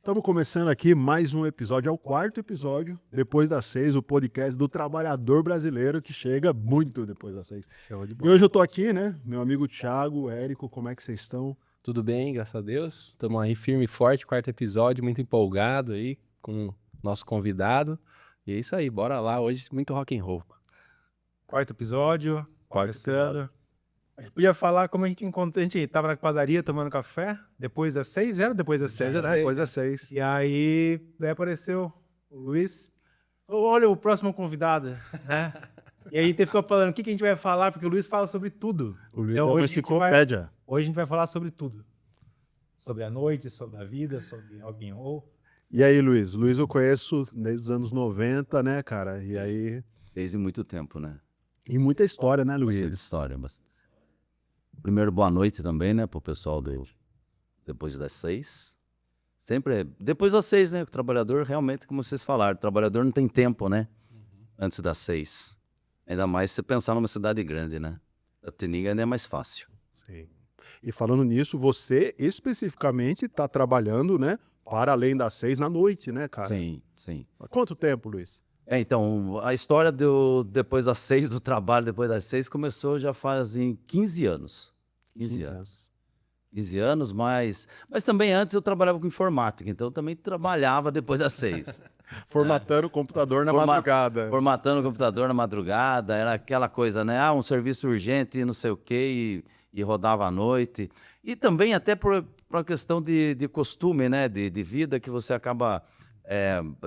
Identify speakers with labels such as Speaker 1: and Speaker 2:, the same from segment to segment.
Speaker 1: Estamos começando aqui mais um episódio, é o quarto episódio, depois das 6, o podcast do trabalhador brasileiro que chega muito depois das 6.
Speaker 2: Show de
Speaker 1: E
Speaker 2: bola.
Speaker 1: hoje eu tô aqui, né? Meu amigo Thiago, Érico, como é que vocês estão?
Speaker 2: Tudo bem, graças a Deus. Estamos aí firme e forte, quarto episódio, muito empolgado aí com o nosso convidado. E é isso aí, bora lá. Hoje muito rock and roll.
Speaker 3: Quarto episódio, começando. A gente podia falar como a gente encontrou. A gente tava na padaria tomando café, depois das 6, já era depois das 6, né?
Speaker 1: Depois das 6.
Speaker 3: E aí, daí apareceu o Luiz. Olha o próximo convidado, né? E aí a gente ficou falando, o que a gente vai falar? Porque o Luiz fala sobre tudo.
Speaker 1: O Luiz
Speaker 3: Então,
Speaker 1: é uma
Speaker 3: hoje a gente
Speaker 1: enciclopédia.
Speaker 3: Hoje a gente vai falar sobre tudo. Sobre a noite, sobre a vida, sobre rock and roll.
Speaker 1: E aí, Luiz? Luiz eu conheço desde os anos 90, né, cara? E aí...
Speaker 4: Desde muito tempo, né?
Speaker 1: E muita história, né, Luiz?
Speaker 4: Bastante história, bastante. Primeiro, boa noite também, né, pro pessoal do Depois das 6. Sempre, depois das 6, né, o trabalhador realmente, como vocês falaram, o trabalhador não tem tempo, né, antes das 6. Ainda mais se você pensar numa cidade grande, né? Itapetininga ainda é mais fácil.
Speaker 1: Sim. E falando nisso, você especificamente está trabalhando, né, para além das 6 na noite, né, cara?
Speaker 4: Sim, sim.
Speaker 1: Há quanto tempo, Luiz?
Speaker 4: Então, a história do Depois das 6, do trabalho depois das 6, começou já fazem 15 anos. 15 anos. 15 anos, mas também antes eu trabalhava com informática, então eu também trabalhava depois das 6.
Speaker 1: Formatando o computador na madrugada.
Speaker 4: Formatando o computador na madrugada, era aquela coisa, né? Ah, um serviço urgente, não sei o quê, e rodava à noite. E também até por uma questão de costume, né? De vida, que você acaba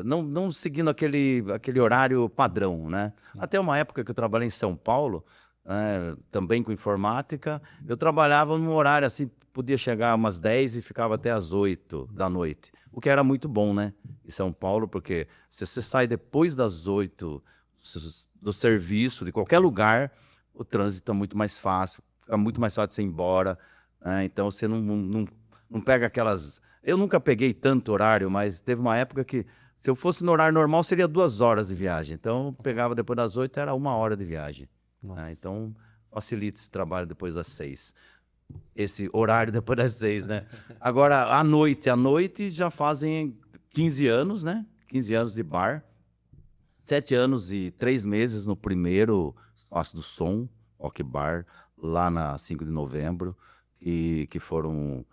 Speaker 4: não seguindo aquele horário padrão, né? Até uma época que eu trabalhei em São Paulo, também com informática, eu trabalhava num horário assim, podia chegar umas 10 e ficava até as 8 da noite, o que era muito bom, né, em São Paulo, porque se você sai depois das 8 do serviço, de qualquer lugar, o trânsito é muito mais fácil, fica muito mais fácil de você ir embora, né? Então você não pega aquelas... Eu nunca peguei tanto horário, mas teve uma época que, se eu fosse no horário normal, seria 2 horas de viagem, então eu pegava depois das 8, era 1 hora de viagem. Então, facilita esse trabalho depois das 6. Esse horário depois das 6, né? Agora, à noite já fazem 15 anos, né? 15 anos de bar. 7 anos e 3 meses no primeiro Espaço do Som, Rock Bar, lá na 5 de novembro. E que foram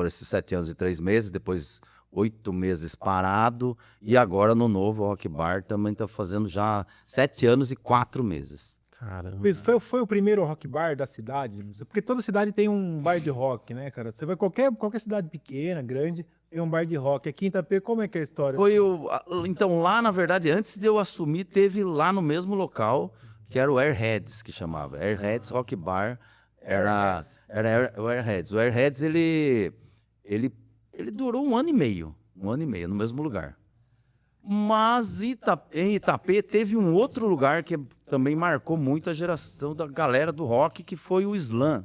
Speaker 4: esses 7 anos e 3 meses, depois 8 meses parado, e agora no novo Rock Bar também está fazendo já 7 anos e 4 meses.
Speaker 2: Caramba.
Speaker 3: Luiz, foi o primeiro rock bar da cidade? Porque toda cidade tem um bar de rock, né, cara? Você vai qualquer cidade pequena, grande, tem um bar de rock. Aqui em Itapê, como é que é a história?
Speaker 4: Então lá, na verdade, antes de eu assumir, teve lá no mesmo local, que era o Airheads, que chamava. Airheads Rock Bar, era o Airheads. O Airheads, ele durou 1 ano e meio, no mesmo lugar. Mas em Itapê teve um outro lugar que também marcou muito a geração da galera do rock, que foi o Slam.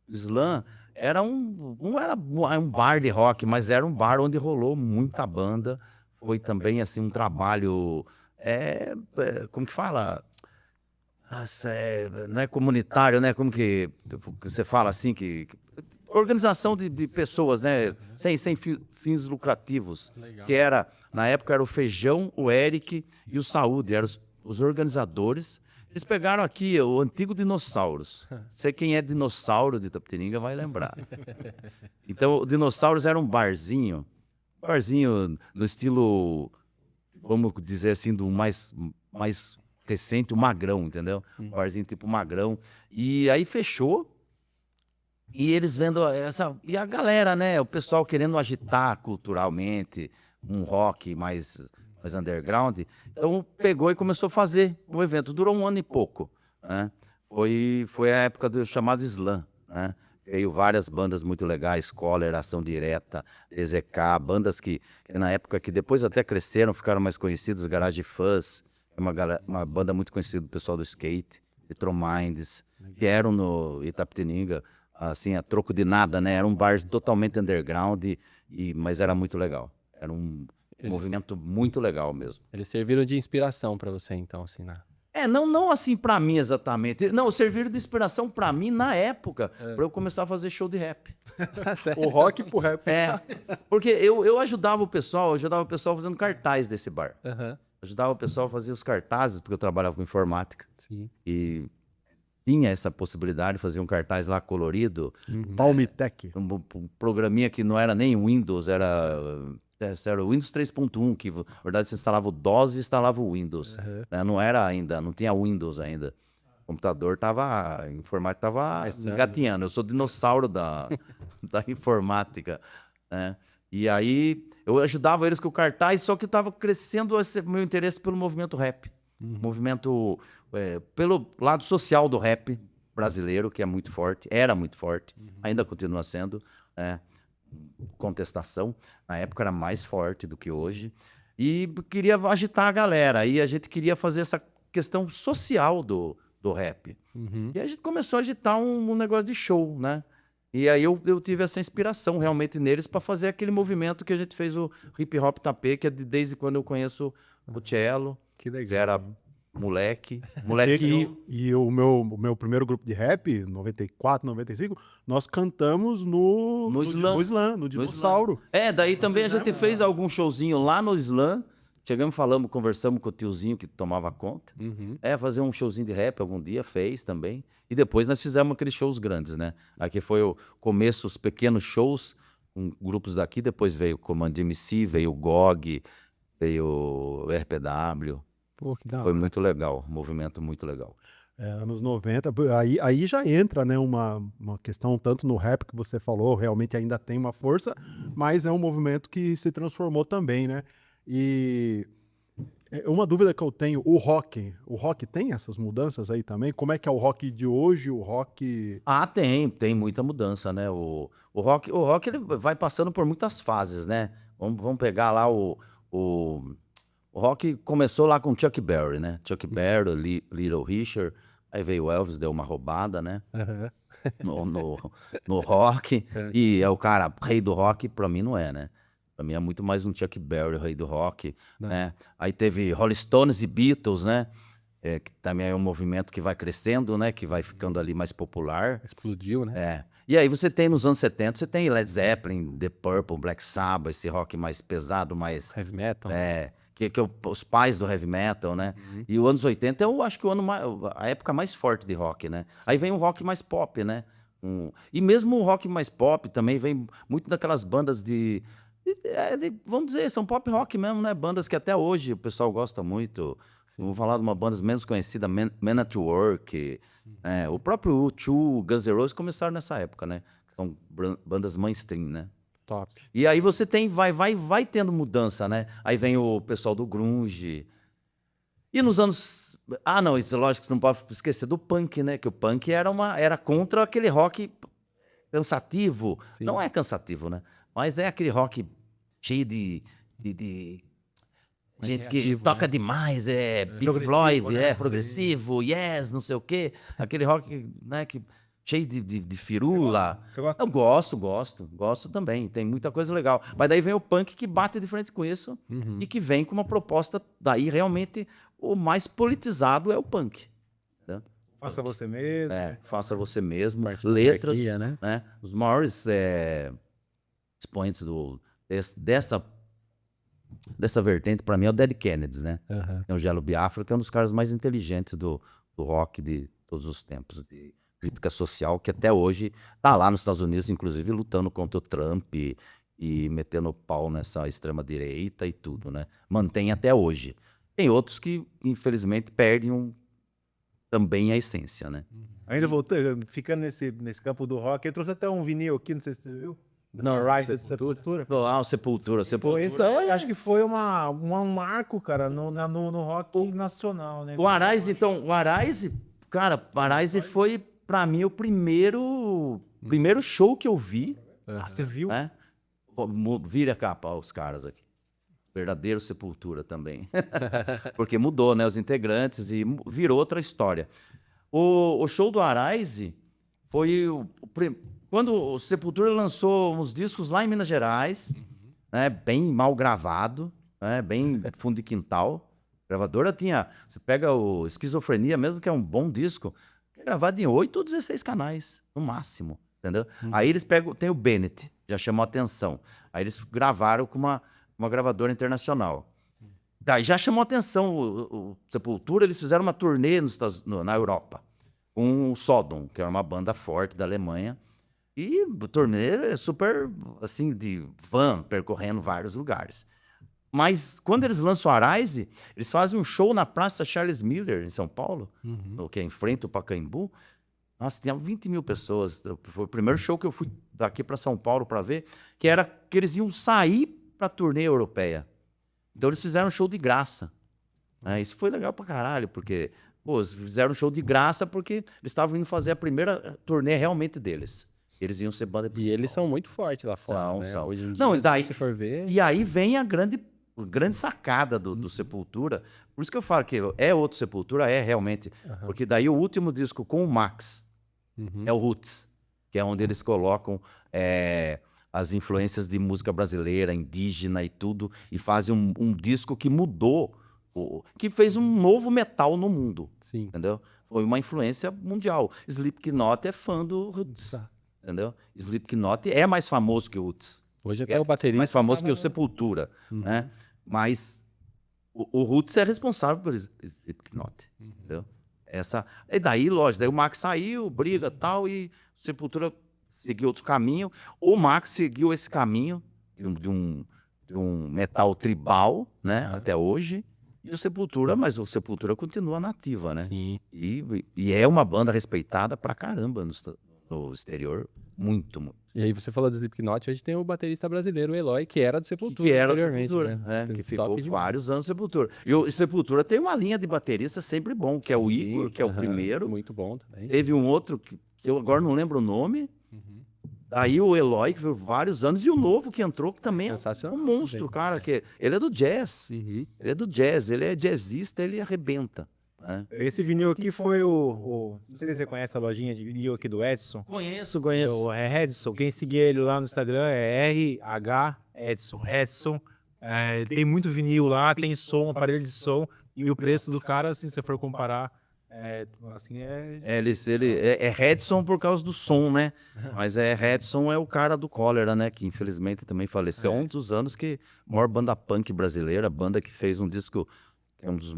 Speaker 4: O Slam era não era um bar de rock, mas era um bar onde rolou muita banda. Foi também assim um trabalho, como que fala? Nossa, não é comunitário, né? Como que você fala assim, organização de pessoas, né? Sem fins lucrativos.
Speaker 2: Legal.
Speaker 4: Que era, na época, era o Feijão, o Eric e o Saúde, eram os organizadores. Eles pegaram aqui o antigo Dinossauros. Sei quem é dinossauro de Itapetininga vai lembrar. Então, o Dinossauros era um barzinho no estilo, vamos dizer assim, do mais recente, o Magrão, entendeu? Um barzinho tipo Magrão. E aí fechou. E eles vendo e a galera, né? O pessoal querendo agitar culturalmente um rock mais underground. Então pegou e começou a fazer o evento. Durou 1 ano e pouco, né? Foi a época do chamado Slam, né? Veio várias bandas muito legais, Scholler, Ação Direta, EZK, bandas que na época que depois até cresceram, ficaram mais conhecidas, Garage Fuzz, uma banda muito conhecida do pessoal do skate, Electrominds, que eram no Itapetininga, assim, a troco de nada, né? Era um bar totalmente underground, mas era muito legal. Era um movimento muito legal mesmo.
Speaker 2: Eles serviram de inspiração pra você, então, assim,
Speaker 4: Não assim pra mim exatamente. Não, serviram de inspiração pra mim na época, pra eu começar a fazer show de rap.
Speaker 1: O rock pro rap.
Speaker 4: Porque eu ajudava o pessoal fazendo cartaz desse bar.
Speaker 2: Aham.
Speaker 4: Ajudava o pessoal a fazer os cartazes, porque eu trabalhava com informática.
Speaker 2: Sim.
Speaker 4: E tinha essa possibilidade de fazer um cartaz lá colorido.
Speaker 1: Palmitec.
Speaker 4: Um programinha que não era nem Windows, era o Windows 3.1, que na verdade você instalava o DOS e instalava o Windows. Né? Não era ainda, não tinha Windows ainda. O computador a informática tava engatinhando. Eu sou dinossauro da informática, né? E aí eu ajudava eles com o cartaz, só que estava crescendo esse meu interesse pelo movimento rap. Movimento pelo lado social do rap brasileiro, que é muito forte, era muito forte, ainda continua sendo. Contestação, na época era mais forte do que hoje. E queria agitar a galera. E a gente queria fazer essa questão social do rap. E a gente começou a agitar um negócio de show, né? E aí eu tive essa inspiração realmente neles para fazer aquele movimento que a gente fez o Hip Hop Tapê, que é desde quando eu conheço o Cello,
Speaker 2: Que legal.
Speaker 4: que era moleque.
Speaker 1: E o meu primeiro grupo de rap, 94, 95, nós cantamos no Slam, no Dinossauro.
Speaker 4: Daí também a gente fez algum showzinho lá no Slam. Chegamos, conversamos com o tiozinho que tomava conta. Fazer um showzinho de rap algum dia, fez também. E depois nós fizemos aqueles shows grandes, né? Aqui foi o começo, os pequenos shows, com grupos daqui. Depois veio o Comando MC, veio o GOG, veio o RPW.
Speaker 2: Pô, que da hora.
Speaker 4: Foi muito legal, um movimento muito legal.
Speaker 1: Anos 90, aí já entra, né, uma questão tanto no rap que você falou, realmente ainda tem uma força, mas é um movimento que se transformou também, né? E uma dúvida que eu tenho, o rock tem essas mudanças aí também? Como é que é o rock de hoje, o rock...
Speaker 4: Tem muita mudança, né? O rock ele vai passando por muitas fases, né? Vamos pegar lá o rock começou lá com Chuck Berry, né? Chuck Berry, Little Richard, aí veio o Elvis, deu uma roubada, né? No rock, e é o cara, rei do rock, pra mim não é, né? Pra mim é muito mais um Chuck Berry, rei do rock, né? Aí teve Rolling Stones e Beatles, né? Que também é um movimento que vai crescendo, né? Que vai ficando ali mais popular.
Speaker 2: Explodiu, né?
Speaker 4: E aí você tem nos anos 70, você tem Led Zeppelin, The Purple, Black Sabbath, esse rock mais pesado, mais...
Speaker 2: Heavy metal.
Speaker 4: Os pais do heavy metal, né? E os anos 80 eu acho que a época mais forte de rock, né? Aí vem um rock mais pop, né? E mesmo o rock mais pop também vem muito daquelas bandas vamos dizer, são pop rock mesmo, né? Bandas que até hoje o pessoal gosta muito. Vou falar de uma banda menos conhecida, Man at Work. O próprio U2, Guns N' Roses começaram nessa época, né? São bandas mainstream, né?
Speaker 2: Top.
Speaker 4: E aí você vai tendo mudança, né? Aí vem o pessoal do grunge. E nos anos... não, isso, lógico que você não pode esquecer do punk, né? Que o punk era contra aquele rock cansativo.
Speaker 2: Sim.
Speaker 4: Não é cansativo, né? Mas é aquele rock cheio de gente que
Speaker 2: reativo,
Speaker 4: toca
Speaker 2: né?
Speaker 4: demais, Pink
Speaker 3: Progressivo,
Speaker 4: Floyd,
Speaker 3: né?
Speaker 4: progressivo, Yes, não sei o quê. Aquele rock, né, cheio de firula.
Speaker 3: Você gosta?
Speaker 4: Eu gosto também. Tem muita coisa legal. Mas daí vem o punk que bate de frente com isso e que vem com uma proposta. Daí realmente o mais politizado é o punk. Né?
Speaker 3: Faça você mesmo.
Speaker 4: Faça você mesmo.
Speaker 2: Parte da
Speaker 4: Letras,
Speaker 2: anarquia, né?
Speaker 4: Os maiores expoentes dessa vertente, para mim, é o Dead Kennedys, né? É o Gelo Biafra, que é um dos caras mais inteligentes do rock de todos os tempos, de crítica social, que até hoje tá lá nos Estados Unidos, inclusive, lutando contra o Trump e metendo pau nessa extrema-direita e tudo, né? Mantém até hoje. Tem outros que, infelizmente, perdem também a essência, né?
Speaker 3: Ainda voltando, ficando nesse campo do rock, eu trouxe até um vinil aqui, não sei se você viu.
Speaker 4: Não,
Speaker 3: Rise of Sepultura.
Speaker 4: o Sepultura.
Speaker 3: Pô, isso aí acho que foi um marco, cara, no rock nacional, né?
Speaker 4: O Arise, então, cara, o Arise foi, pra mim, o primeiro show que eu vi.
Speaker 3: Você viu?
Speaker 4: Né? Vira a capa, os caras aqui. Verdadeiro Sepultura também. Porque mudou, né, os integrantes e virou outra história. O show do Arise foi quando o Sepultura lançou uns discos lá em Minas Gerais, né, bem mal gravado, né, bem fundo de quintal. Gravadora tinha... Você pega o Esquizofrenia, mesmo que é um bom disco, é gravado em 8 ou 16 canais, no máximo, entendeu? Aí eles pegam... Tem o Bennett, já chamou a atenção. Aí eles gravaram com uma gravadora internacional. Daí já chamou a atenção o Sepultura, eles fizeram uma turnê na Europa, com o Sodom, que era uma banda forte da Alemanha. E o turnê super, assim, de van, percorrendo vários lugares. Mas quando eles lançam o Arise, eles fazem um show na Praça Charles Miller, em São Paulo, que é em frente ao Pacaembu. Nossa, tinha 20 mil pessoas. Foi o primeiro show que eu fui daqui para São Paulo para ver, que era que eles iam sair para a turnê europeia. Então eles fizeram um show de graça. Isso foi legal pra caralho, porque eles fizeram um show de graça porque eles estavam indo fazer a primeira turnê realmente deles. Eles iam ser banda principal.
Speaker 2: E eles são muito fortes lá fora, né?
Speaker 4: São.
Speaker 2: Hoje em dia,
Speaker 4: Não, e daí,
Speaker 2: se for ver...
Speaker 4: E aí vem a grande sacada do Sepultura. Por isso que eu falo que é outro Sepultura, é realmente. Porque daí o último disco com o Max é o Roots, que é onde eles colocam as influências de música brasileira, indígena e tudo, e fazem um disco que mudou, que fez um novo metal no mundo.
Speaker 2: Sim.
Speaker 4: Entendeu? Foi uma influência mundial. Slipknot é fã do Roots. Entendeu? Slipknot é mais famoso que o Roots.
Speaker 2: Hoje até o baterista...
Speaker 4: Mais famoso que o Sepultura, né? Mas o Roots é responsável pelo Slipknot, entendeu? E daí, lógico, daí o Max saiu, briga e tal, e o Sepultura seguiu outro caminho. O Max seguiu esse caminho de um metal tribal, né? Até hoje. E o Sepultura, mas o Sepultura continua nativa, né?
Speaker 2: Sim.
Speaker 4: E é uma banda respeitada pra caramba no exterior. Muito, muito.
Speaker 2: E aí você falou do Slipknot, hoje tem o baterista brasileiro, o Eloy, que era do Sepultura.
Speaker 4: Que era do
Speaker 2: anteriormente,
Speaker 4: Sepultura,
Speaker 2: né?
Speaker 4: que
Speaker 2: Top
Speaker 4: ficou
Speaker 2: demais.
Speaker 4: vários anos no Sepultura. E o Sepultura tem uma linha de baterista sempre bom, que é o Igor, que é o primeiro.
Speaker 2: Muito bom também.
Speaker 4: Teve um outro que eu agora não lembro o nome. Daí o Eloy, que veio vários anos, e o novo que entrou, que também é
Speaker 2: Sensacional
Speaker 4: um monstro,
Speaker 2: também.
Speaker 4: cara. Ele é do jazz. Ele é do jazz, ele é jazzista, ele arrebenta. Né?
Speaker 3: Esse vinil aqui foi não sei se você conhece a lojinha de vinil aqui do Edson.
Speaker 4: Conheço.
Speaker 3: É Edson. Quem seguir ele lá no Instagram é RH Edson. Edson. Tem muito vinil lá, tem som, aparelho de som. E o preço do cara, assim, se você for comparar,
Speaker 4: Ele é Redson por causa do som, né? Mas Redson é o cara do Cólera, né? Que infelizmente também faleceu há um dos anos, que a maior banda punk brasileira, banda que fez um disco, que é um dos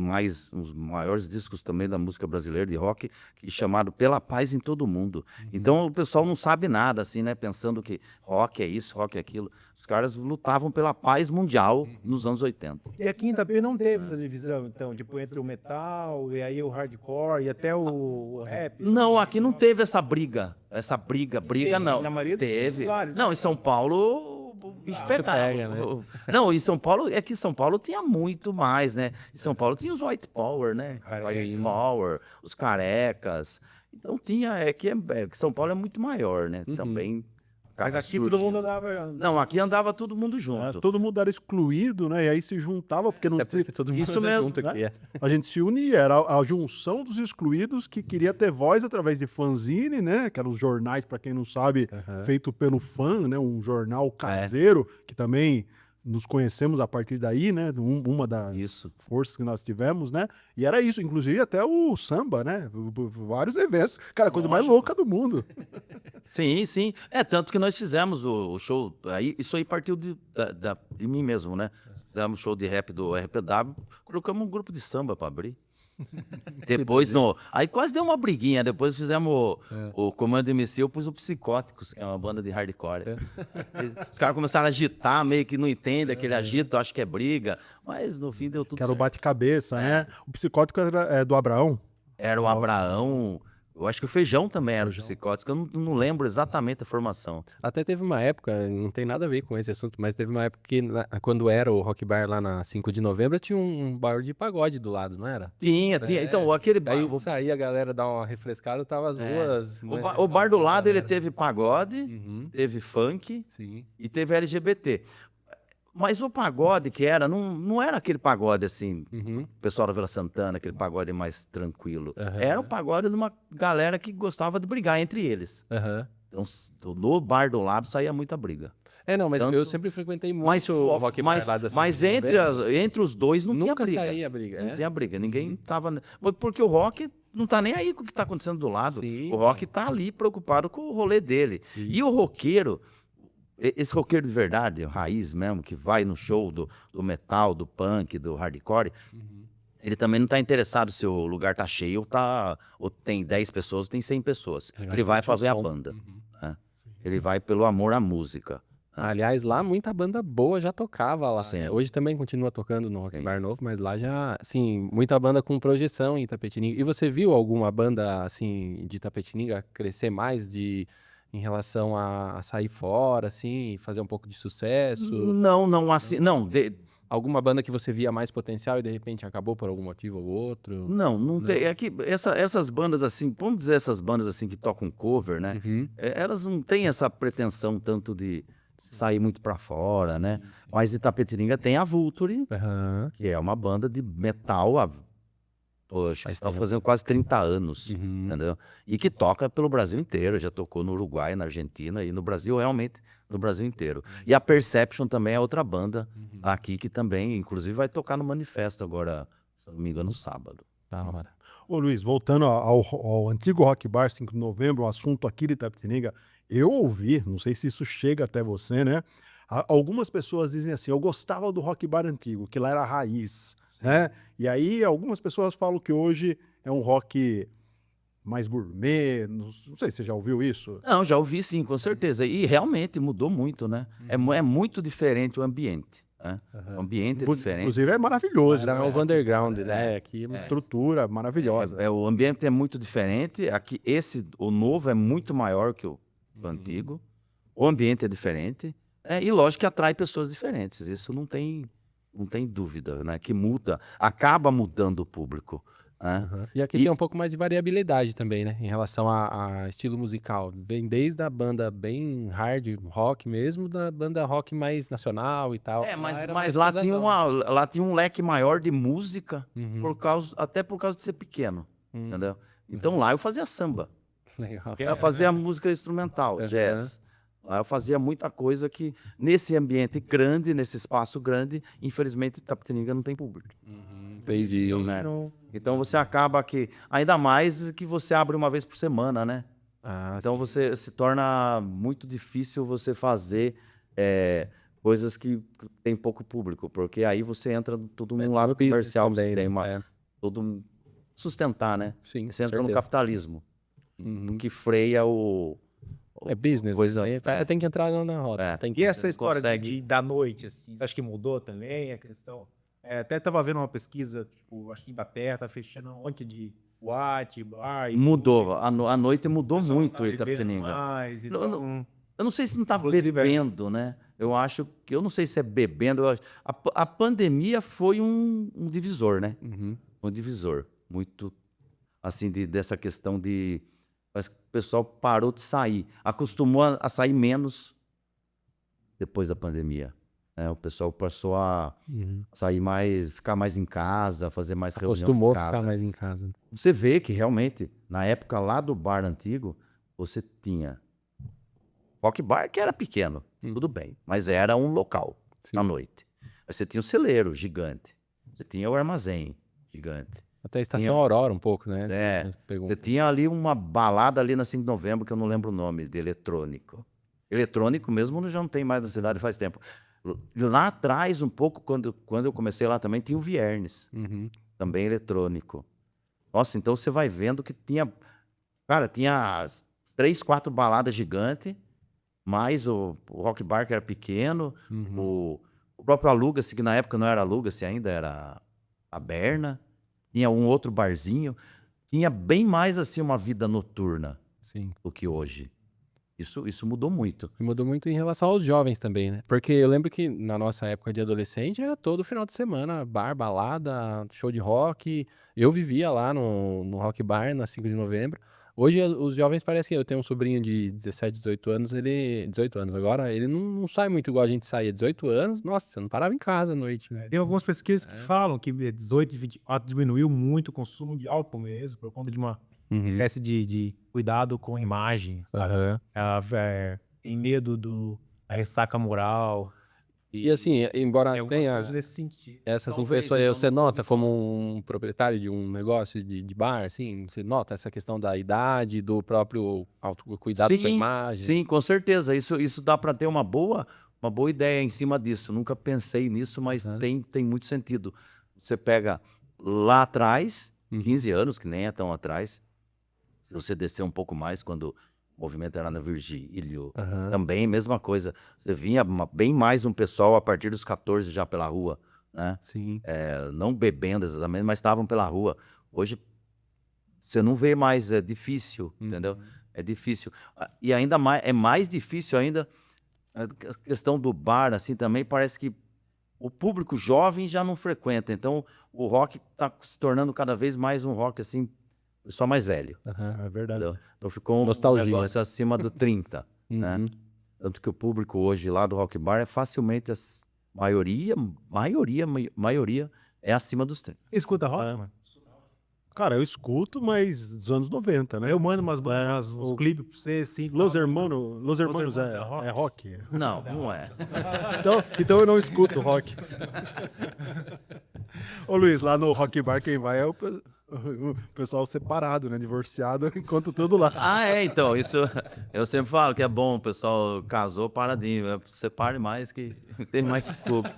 Speaker 4: maiores discos também da música brasileira de rock, chamado Pela Paz em Todo Mundo. Então o pessoal não sabe nada, assim, né? Pensando que rock é isso, rock é aquilo. Os caras lutavam pela paz mundial nos anos 80.
Speaker 3: E aqui em Itapê não teve essa divisão, então, tipo, entre o metal, e aí o hardcore, e até o rap.
Speaker 4: Não, aqui não teve essa briga. Briga não.
Speaker 3: Na maioria dos
Speaker 4: Teve.
Speaker 3: lugares,
Speaker 4: Não, em São Paulo o bicho pega,
Speaker 2: né?
Speaker 4: Não, em São Paulo, é que em São Paulo tinha muito mais, né? Em São Paulo tinha os White Power, né? White Power, os carecas. Então tinha, que São Paulo é muito maior, né? Também.
Speaker 3: Mas aqui todo mundo andava...
Speaker 4: Não, aqui andava todo mundo junto.
Speaker 1: Todo mundo era excluído, né? E aí se juntava, porque não
Speaker 2: Até porque todo mundo
Speaker 4: Isso
Speaker 2: anda
Speaker 4: mesmo,
Speaker 2: junto
Speaker 1: né?
Speaker 2: aqui,
Speaker 1: A gente se unia, era a junção dos excluídos que queria ter voz através de fanzine, né? Que eram os jornais, para quem não sabe, feito pelo fã, né? Um jornal caseiro, que também nos conhecemos a partir daí, né? Uma das forças que nós tivemos, né? E era isso, inclusive até o samba, né? Vários eventos. Cara, a coisa mais louca do mundo.
Speaker 4: Sim, sim. Tanto que nós fizemos o show, isso aí partiu de mim mesmo, né? Fizemos o show de rap do RPW, colocamos um grupo de samba para abrir. Depois, aí quase deu uma briguinha, depois fizemos o Comando MC, eu pus o Psicóticos, que é uma banda de hardcore. Os caras começaram a agitar, meio que não entendem aquele agito, acho que é briga, mas no fim deu tudo
Speaker 1: Que era o
Speaker 4: certo.
Speaker 1: bate-cabeça, né? O Psicótico era do Abraão.
Speaker 4: Era o Abraão, eu acho que o Feijão também era o Psicóticos, eu não lembro exatamente a formação.
Speaker 2: Até teve uma época, não tem nada a ver com esse assunto, mas teve uma época que, quando era o Rock Bar lá na 5 de novembro, tinha um bar de pagode do lado, não era?
Speaker 4: Tinha. Então, aquele bar...
Speaker 2: Aí saía a galera dar uma refrescada, tava as ruas...
Speaker 4: O bar do lado, ele teve pagode, teve funk e teve LGBT. Mas o pagode que era, não era aquele pagode assim, o pessoal da Vila Santana, aquele pagode mais tranquilo. Era o pagode de uma galera que gostava de brigar entre eles. Então, no bar do lado saía muita briga.
Speaker 2: Não, mas
Speaker 4: Tanto-
Speaker 2: eu sempre frequentei muito
Speaker 4: Mas,
Speaker 2: o Rock Bar
Speaker 4: mas,
Speaker 2: lá da
Speaker 4: mas
Speaker 2: São
Speaker 4: entre,
Speaker 2: João.
Speaker 4: entre os dois não
Speaker 2: Nunca
Speaker 4: tinha briga.
Speaker 2: saía a briga.
Speaker 4: Não tinha briga, ninguém tava... Porque o Rock não tá nem aí com o que tá acontecendo do lado.
Speaker 2: Sim.
Speaker 4: O Rock tá ali preocupado com o rolê dele.
Speaker 2: Isso.
Speaker 4: E o roqueiro, esse roqueiro de verdade, raiz mesmo, que vai no show do metal, do punk, do hardcore, ele também não tá interessado se o lugar tá cheio ou tem 10 pessoas ou tem 100 pessoas. Ele vai pra ver a banda. Né? Ele vai pelo amor à música.
Speaker 2: Aliás, lá muita banda boa já tocava lá.
Speaker 4: Sim.
Speaker 2: Hoje também continua tocando no Rock
Speaker 4: Sim.
Speaker 2: Bar Novo, mas lá já, assim, muita banda com projeção em Itapetininga. E você viu alguma banda, assim, de Itapetininga crescer mais em relação a sair fora, assim, fazer um pouco de sucesso?
Speaker 4: Não, assim, não,
Speaker 2: Alguma banda que você via mais potencial e de repente acabou por algum motivo ou outro?
Speaker 4: não tem, é que essas bandas assim, vamos dizer essas bandas assim que tocam cover, né?
Speaker 2: Uhum.
Speaker 4: Elas não têm essa pretensão tanto de sair muito pra fora, né?
Speaker 2: Sim.
Speaker 4: Mas Itapetininga tem a Vulture,
Speaker 2: Aham.
Speaker 4: que é uma banda de metal, poxa,
Speaker 2: Faz
Speaker 4: está
Speaker 2: tempo.
Speaker 4: fazendo quase 30 anos,
Speaker 2: Uhum.
Speaker 4: entendeu? E que toca pelo Brasil inteiro, já tocou no Uruguai, na Argentina e no Brasil, realmente, no Brasil inteiro. E a Perception também é outra banda aqui que também, inclusive, vai tocar no Manifesto agora, se eu não me engano, no sábado.
Speaker 2: Da hora.
Speaker 1: Ô Luiz, voltando ao antigo Rock Bar 5 de novembro, um assunto aqui de Itapetininga, eu ouvi, não sei se isso chega até você, né? Algumas pessoas dizem assim, eu gostava do Rock Bar antigo, que lá era a raiz, né? E aí algumas pessoas falam que hoje é um rock mais gourmet, não sei se você já ouviu isso.
Speaker 4: Não, já ouvi sim, com certeza. E realmente mudou muito, né? É muito diferente o ambiente. Né? O ambiente é diferente.
Speaker 1: Inclusive é maravilhoso,
Speaker 2: Era
Speaker 1: né?
Speaker 2: os underground, né? Aquilo.
Speaker 1: Estrutura maravilhosa.
Speaker 4: O ambiente é muito diferente. Aqui, o novo é muito maior que o antigo. O ambiente é diferente. E lógico que atrai pessoas diferentes. Isso não tem dúvida, né? Que muda, acaba mudando o público. Né?
Speaker 2: Uhum. E aqui tem um pouco mais de variabilidade também, né? Em relação a estilo musical. Vem desde a banda bem hard rock mesmo, da banda rock mais nacional e tal.
Speaker 4: Mas lá tinha um leque maior de música, até por causa de ser pequeno. Entendeu? Então lá eu fazia samba.
Speaker 2: Legal.
Speaker 4: Eu fazia música instrumental, jazz. Lá eu fazia muita coisa que, nesse ambiente grande, nesse espaço grande, infelizmente, Itapetininga não tem público.
Speaker 2: Entendi.
Speaker 4: Né? Então você acaba que... Ainda mais que você abre uma vez por semana, né? Então você se torna muito difícil você fazer coisas que tem pouco público, porque aí você entra tudo num lado comercial,
Speaker 2: também,
Speaker 4: você tem
Speaker 2: né?
Speaker 4: todo sustentar, né?
Speaker 2: Sim,
Speaker 4: Você entra no
Speaker 2: certeza.
Speaker 4: capitalismo, que freia o...
Speaker 2: É business.
Speaker 4: Coisa-
Speaker 2: Tem que entrar na roda.
Speaker 4: É.
Speaker 2: Tem
Speaker 3: E
Speaker 2: que...
Speaker 3: essa história
Speaker 4: consegue-
Speaker 3: da noite, assim, você acha que mudou também a questão? Até tava vendo uma pesquisa, tipo, acho que em Inglaterra tá fechando um monte de boate, bar... e
Speaker 4: Mudou, a noite mudou
Speaker 3: pessoal
Speaker 4: muito
Speaker 3: tá bebendo
Speaker 4: Itapetininga.
Speaker 3: mais,
Speaker 4: Não,
Speaker 3: então...
Speaker 4: Eu não sei se não tá
Speaker 3: Inclusive,
Speaker 4: bebendo, né? Eu não sei se é bebendo. A pandemia foi um divisor, né? Um divisor. Muito, assim, dessa questão de... Parece que o pessoal parou de sair. Acostumou a sair menos depois da pandemia. Né? O pessoal passou a sair mais, ficar mais em casa, fazer mais reunião
Speaker 2: Acostumou
Speaker 4: em
Speaker 2: a
Speaker 4: casa.
Speaker 2: ficar mais em casa.
Speaker 4: Você vê que realmente, na época lá do bar antigo, você tinha Rock Bar, que era pequeno, tudo bem, mas era um local à noite. Aí você tinha o celeiro gigante, você tinha o armazém gigante.
Speaker 2: Até a Estação Aurora um pouco, né? Pegou
Speaker 4: Você tinha ali uma balada ali na 5 de novembro, que eu não lembro o nome, de eletrônico. Eletrônico mesmo já não tem mais na cidade faz tempo. Lá atrás, um pouco, quando eu comecei lá também, tinha o Viernes, também eletrônico. Nossa, então você vai vendo que tinha... Cara, tinha 3, 4 baladas gigantes, mais o Rock Bar, que era pequeno, o próprio Aluga-se, que na época não era Aluga-se ainda, era a Berna. Tinha um outro barzinho. Tinha bem mais, assim, uma vida noturna do que hoje. Isso mudou muito.
Speaker 2: E mudou muito em relação aos jovens também, né? Porque eu lembro que na nossa época de adolescente era todo final de semana, bar, balada, show de rock. Eu vivia lá no Rock Bar, na 5 de novembro. Hoje os jovens parecem... Eu tenho um sobrinho de 17, 18 anos, 18 anos agora, ele não sai muito igual a gente saía. 18 anos, nossa, você não parava em casa à noite, né?
Speaker 3: Tem algumas pesquisas que falam que 18 e 24 diminuiu muito o consumo de álcool mesmo, por conta de uma espécie de cuidado com a imagem.
Speaker 2: Aham.
Speaker 3: Tem medo da ressaca moral.
Speaker 2: E assim, embora
Speaker 3: Tem algumas
Speaker 2: tenha
Speaker 3: coisas nesse sentido.
Speaker 2: essas
Speaker 4: Talvez,
Speaker 2: influências,
Speaker 4: então,
Speaker 2: você nota como um proprietário de um negócio de bar, assim, você nota essa questão da idade, do próprio cuidado com a
Speaker 4: Sim,
Speaker 2: imagem?
Speaker 4: sim, com certeza. Isso dá para ter uma boa ideia em cima disso. Nunca pensei nisso, mas
Speaker 2: Aham.
Speaker 4: tem muito sentido. Você pega lá atrás,
Speaker 2: Uhum.
Speaker 4: 15 anos, que nem é tão atrás, se você descer um pouco mais, quando o movimento era na Virgílio,
Speaker 2: Aham.
Speaker 4: também mesma coisa. Você vinha bem mais um pessoal a partir dos 14 já pela rua, né?
Speaker 2: Sim.
Speaker 4: Não bebendo exatamente, mas estavam pela rua. Hoje você não vê mais, é difícil, entendeu? É difícil. E ainda mais, é mais difícil ainda a questão do bar, assim, também parece que o público jovem já não frequenta. Então, o rock está se tornando cada vez mais um rock, assim, só mais velho,
Speaker 2: Aham.
Speaker 1: É verdade.
Speaker 4: entendeu? Então ficou um
Speaker 2: Nostalgia.
Speaker 4: negócio acima do 30, né?
Speaker 2: Uhum.
Speaker 4: Tanto que o público hoje lá do Rock Bar é facilmente, maioria é acima dos 30.
Speaker 3: Escuta rock, mano.
Speaker 1: Cara, eu escuto, mas dos anos 90, né?
Speaker 3: Eu mando uns clipes pra você, assim.
Speaker 1: Los Hermanos
Speaker 3: Hermanos
Speaker 1: é rock?
Speaker 4: Não, não é.
Speaker 1: Então eu não escuto rock. Ô Luiz, lá no Rock Bar quem vai é o pessoal separado, né? Divorciado, enquanto tudo lá.
Speaker 4: Então, isso eu sempre falo que é bom, o pessoal casou paradinho, separe mais que tem mais que pouco.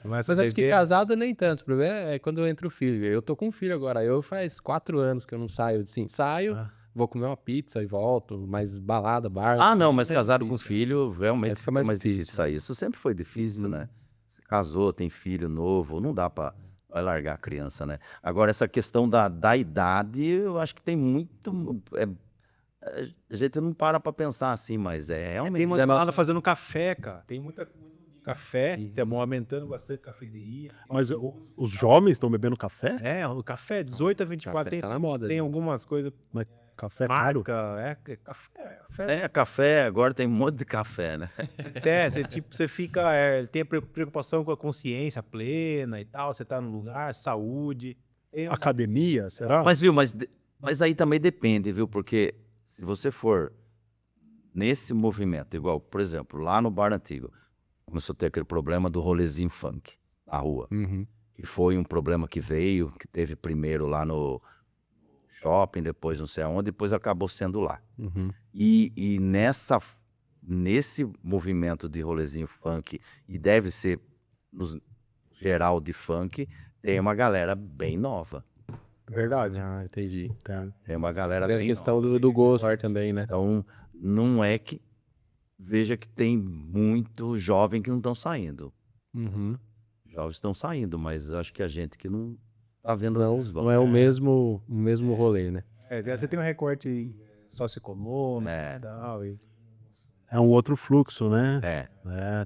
Speaker 2: Mas acho que casado nem tanto. O problema é quando entra o filho. Eu tô com um filho agora. Eu faz 4 anos que eu não saio. Assim, saio, vou comer uma pizza e volto. Mas balada, bar.
Speaker 4: Não, mas
Speaker 2: é
Speaker 4: casado com
Speaker 2: difícil.
Speaker 4: filho, realmente
Speaker 2: Fica mais
Speaker 4: mais difícil
Speaker 2: difícil.
Speaker 4: sair. Isso sempre foi difícil, né? Se casou, tem filho novo, não dá pra largar a criança, né? Agora, essa questão da idade, eu acho que tem muito. A gente não para pra pensar assim, mas realmente.
Speaker 3: Tem uma balada fazendo café, cara. Tem muita café, estamos aumentando bastante cafeteria.
Speaker 1: Mas os jovens estão bebendo café?
Speaker 3: O café, 18 a 24,
Speaker 2: Café tá na moda.
Speaker 3: tem algumas coisas.
Speaker 1: Mas café é caro?
Speaker 3: Marca, café.
Speaker 4: Café, agora tem um monte de café, né?
Speaker 3: Até, você fica, tem a preocupação com a consciência plena e tal, você tá no lugar, saúde.
Speaker 1: Academia, será?
Speaker 4: Mas, viu, mas aí também depende, viu? Porque se você for nesse movimento, igual, por exemplo, lá no Bar Antigo, começou a ter aquele problema do rolezinho funk na rua.
Speaker 2: Uhum.
Speaker 4: Que foi um problema que teve primeiro lá no shopping, depois não sei aonde, depois acabou sendo lá.
Speaker 2: Uhum.
Speaker 4: E nesse movimento de rolezinho funk, e deve ser no geral de funk, tem uma galera bem nova.
Speaker 1: Verdade.
Speaker 2: Entendi.
Speaker 4: Tem uma galera
Speaker 2: Tem a
Speaker 4: bem
Speaker 2: questão
Speaker 4: nova.
Speaker 2: do gosto também, né?
Speaker 4: Então, não é que... Veja que tem muito jovem que não estão saindo.
Speaker 2: Uhum.
Speaker 4: Jovens estão saindo, mas acho que a gente que não tá vendo eles vão.
Speaker 2: Não é o mesmo rolê, né?
Speaker 3: Você tem um recorte socioeconômico
Speaker 4: É.
Speaker 3: e tal.
Speaker 1: É um outro fluxo, né?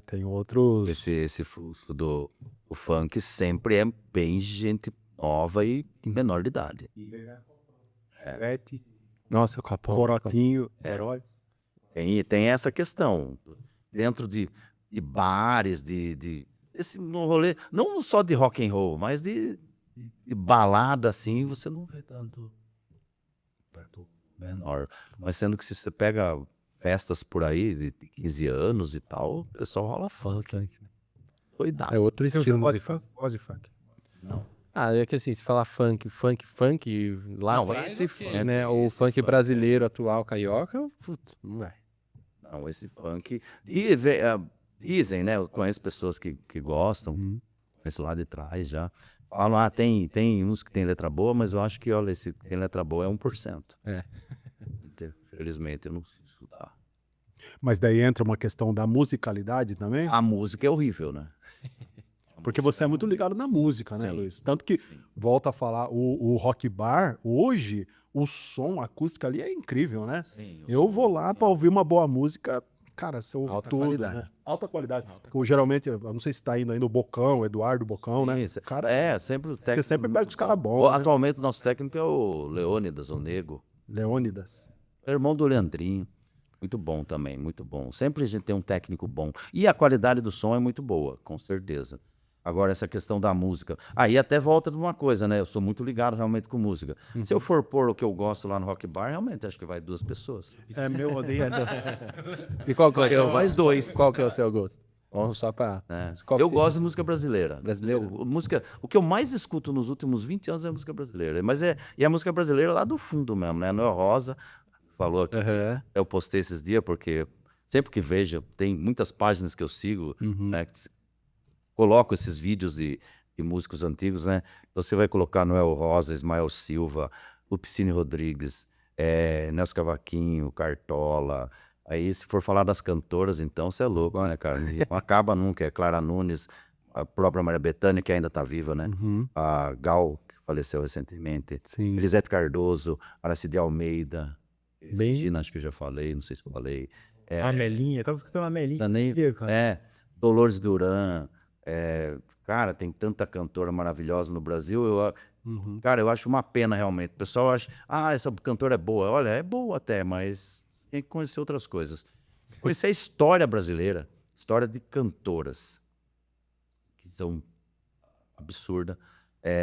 Speaker 1: Tem outros.
Speaker 4: Esse fluxo do funk sempre é bem gente nova e menor de idade.
Speaker 2: Nossa, o Capão.
Speaker 1: Corotinho.
Speaker 3: Herói.
Speaker 4: Tem essa questão. Dentro de bares, no rolê, não só de rock and roll, mas de balada assim, você não vê tanto menor. Mas sendo que se você pega festas por aí de 15 anos e tal, o pessoal rola funk. Doidado.
Speaker 2: É outro estilo.
Speaker 3: Gosto de funk.
Speaker 4: Não.
Speaker 2: É que assim, se falar funk lá
Speaker 4: Não,
Speaker 2: atrás,
Speaker 4: esse
Speaker 2: ok,
Speaker 4: funk,
Speaker 2: né? O
Speaker 4: esse
Speaker 2: funk
Speaker 4: funk.
Speaker 2: brasileiro atual, carioca, putz, não vai.
Speaker 4: Não, esse funk. Dizem, né? Eu conheço pessoas que gostam, conheço lá de trás já. Falam, tem uns que tem letra boa, mas eu acho que, olha, esse que tem letra boa é 1%.
Speaker 2: É.
Speaker 4: Infelizmente, eu não sei estudar.
Speaker 1: Mas daí entra uma questão da musicalidade também?
Speaker 4: A música é horrível, né?
Speaker 1: Porque você é muito ligado na música, né,
Speaker 4: Sim.
Speaker 1: Luiz? Tanto que, volta a falar, o Rock Bar, hoje, o som, a acústica ali é incrível, né?
Speaker 4: Sim,
Speaker 1: Eu vou lá pra ouvir uma boa música, cara, você ouve
Speaker 2: Alta
Speaker 1: tudo,
Speaker 2: qualidade.
Speaker 1: né? Alta qualidade. Porque, geralmente, eu não sei se tá indo ainda o Bocão, o Eduardo Bocão, né?
Speaker 4: Isso.
Speaker 1: Cara,
Speaker 4: Sempre o técnico.
Speaker 1: você sempre pega os caras bons, né?
Speaker 4: Atualmente, o nosso técnico é o Leônidas, o Nego.
Speaker 1: Leônidas.
Speaker 4: É irmão do Leandrinho. Muito bom também, muito bom. Sempre a gente tem um técnico bom. E a qualidade do som é muito boa, com certeza. Agora, essa questão da música. Aí até volta de uma coisa, né? Eu sou muito ligado realmente com música. Se eu for pôr o que eu gosto lá no Rock Bar, realmente acho que vai 2 pessoas.
Speaker 3: É meu rodeio.
Speaker 2: E qual que é o seu?
Speaker 4: Mais 2.
Speaker 2: Qual que é o seu gosto? Vamos só pra... Qual que
Speaker 4: Eu
Speaker 2: você-
Speaker 4: gosto de música brasileira.
Speaker 2: Brasileiro?
Speaker 4: Música, o que eu mais escuto nos últimos 20 anos é música brasileira. Mas e a música brasileira lá do fundo mesmo, né? Noel Rosa falou aqui.
Speaker 2: Aham.
Speaker 4: Eu postei esses dias porque sempre que vejo, tem muitas páginas que eu sigo, né? Que colocam esses vídeos de músicos antigos, né? Então você vai colocar Noel Rosa, Ismael Silva, Lupicínio Rodrigues, Nelson Cavaquinho, Cartola. Aí, se for falar das cantoras, então, você é louco, né, cara? Não acaba nunca. É Clara Nunes, a própria Maria Bethânia, que ainda tá viva, né? A Gal, que faleceu recentemente.
Speaker 2: Sim.
Speaker 4: Elisete Cardoso, Aracide Almeida.
Speaker 2: Bem-
Speaker 4: Regina, acho que eu já falei, não sei se eu falei.
Speaker 3: A Melinha, tava escutando a Melinha.
Speaker 4: Também,
Speaker 3: esse dia, cara.
Speaker 4: Dolores Duran. Cara, tem tanta cantora maravilhosa no Brasil. Cara, eu acho uma pena realmente. O pessoal acha, essa cantora é boa. Olha, é boa até, mas tem que conhecer outras coisas. Conhecer a história brasileira, história de cantoras, que são absurdas.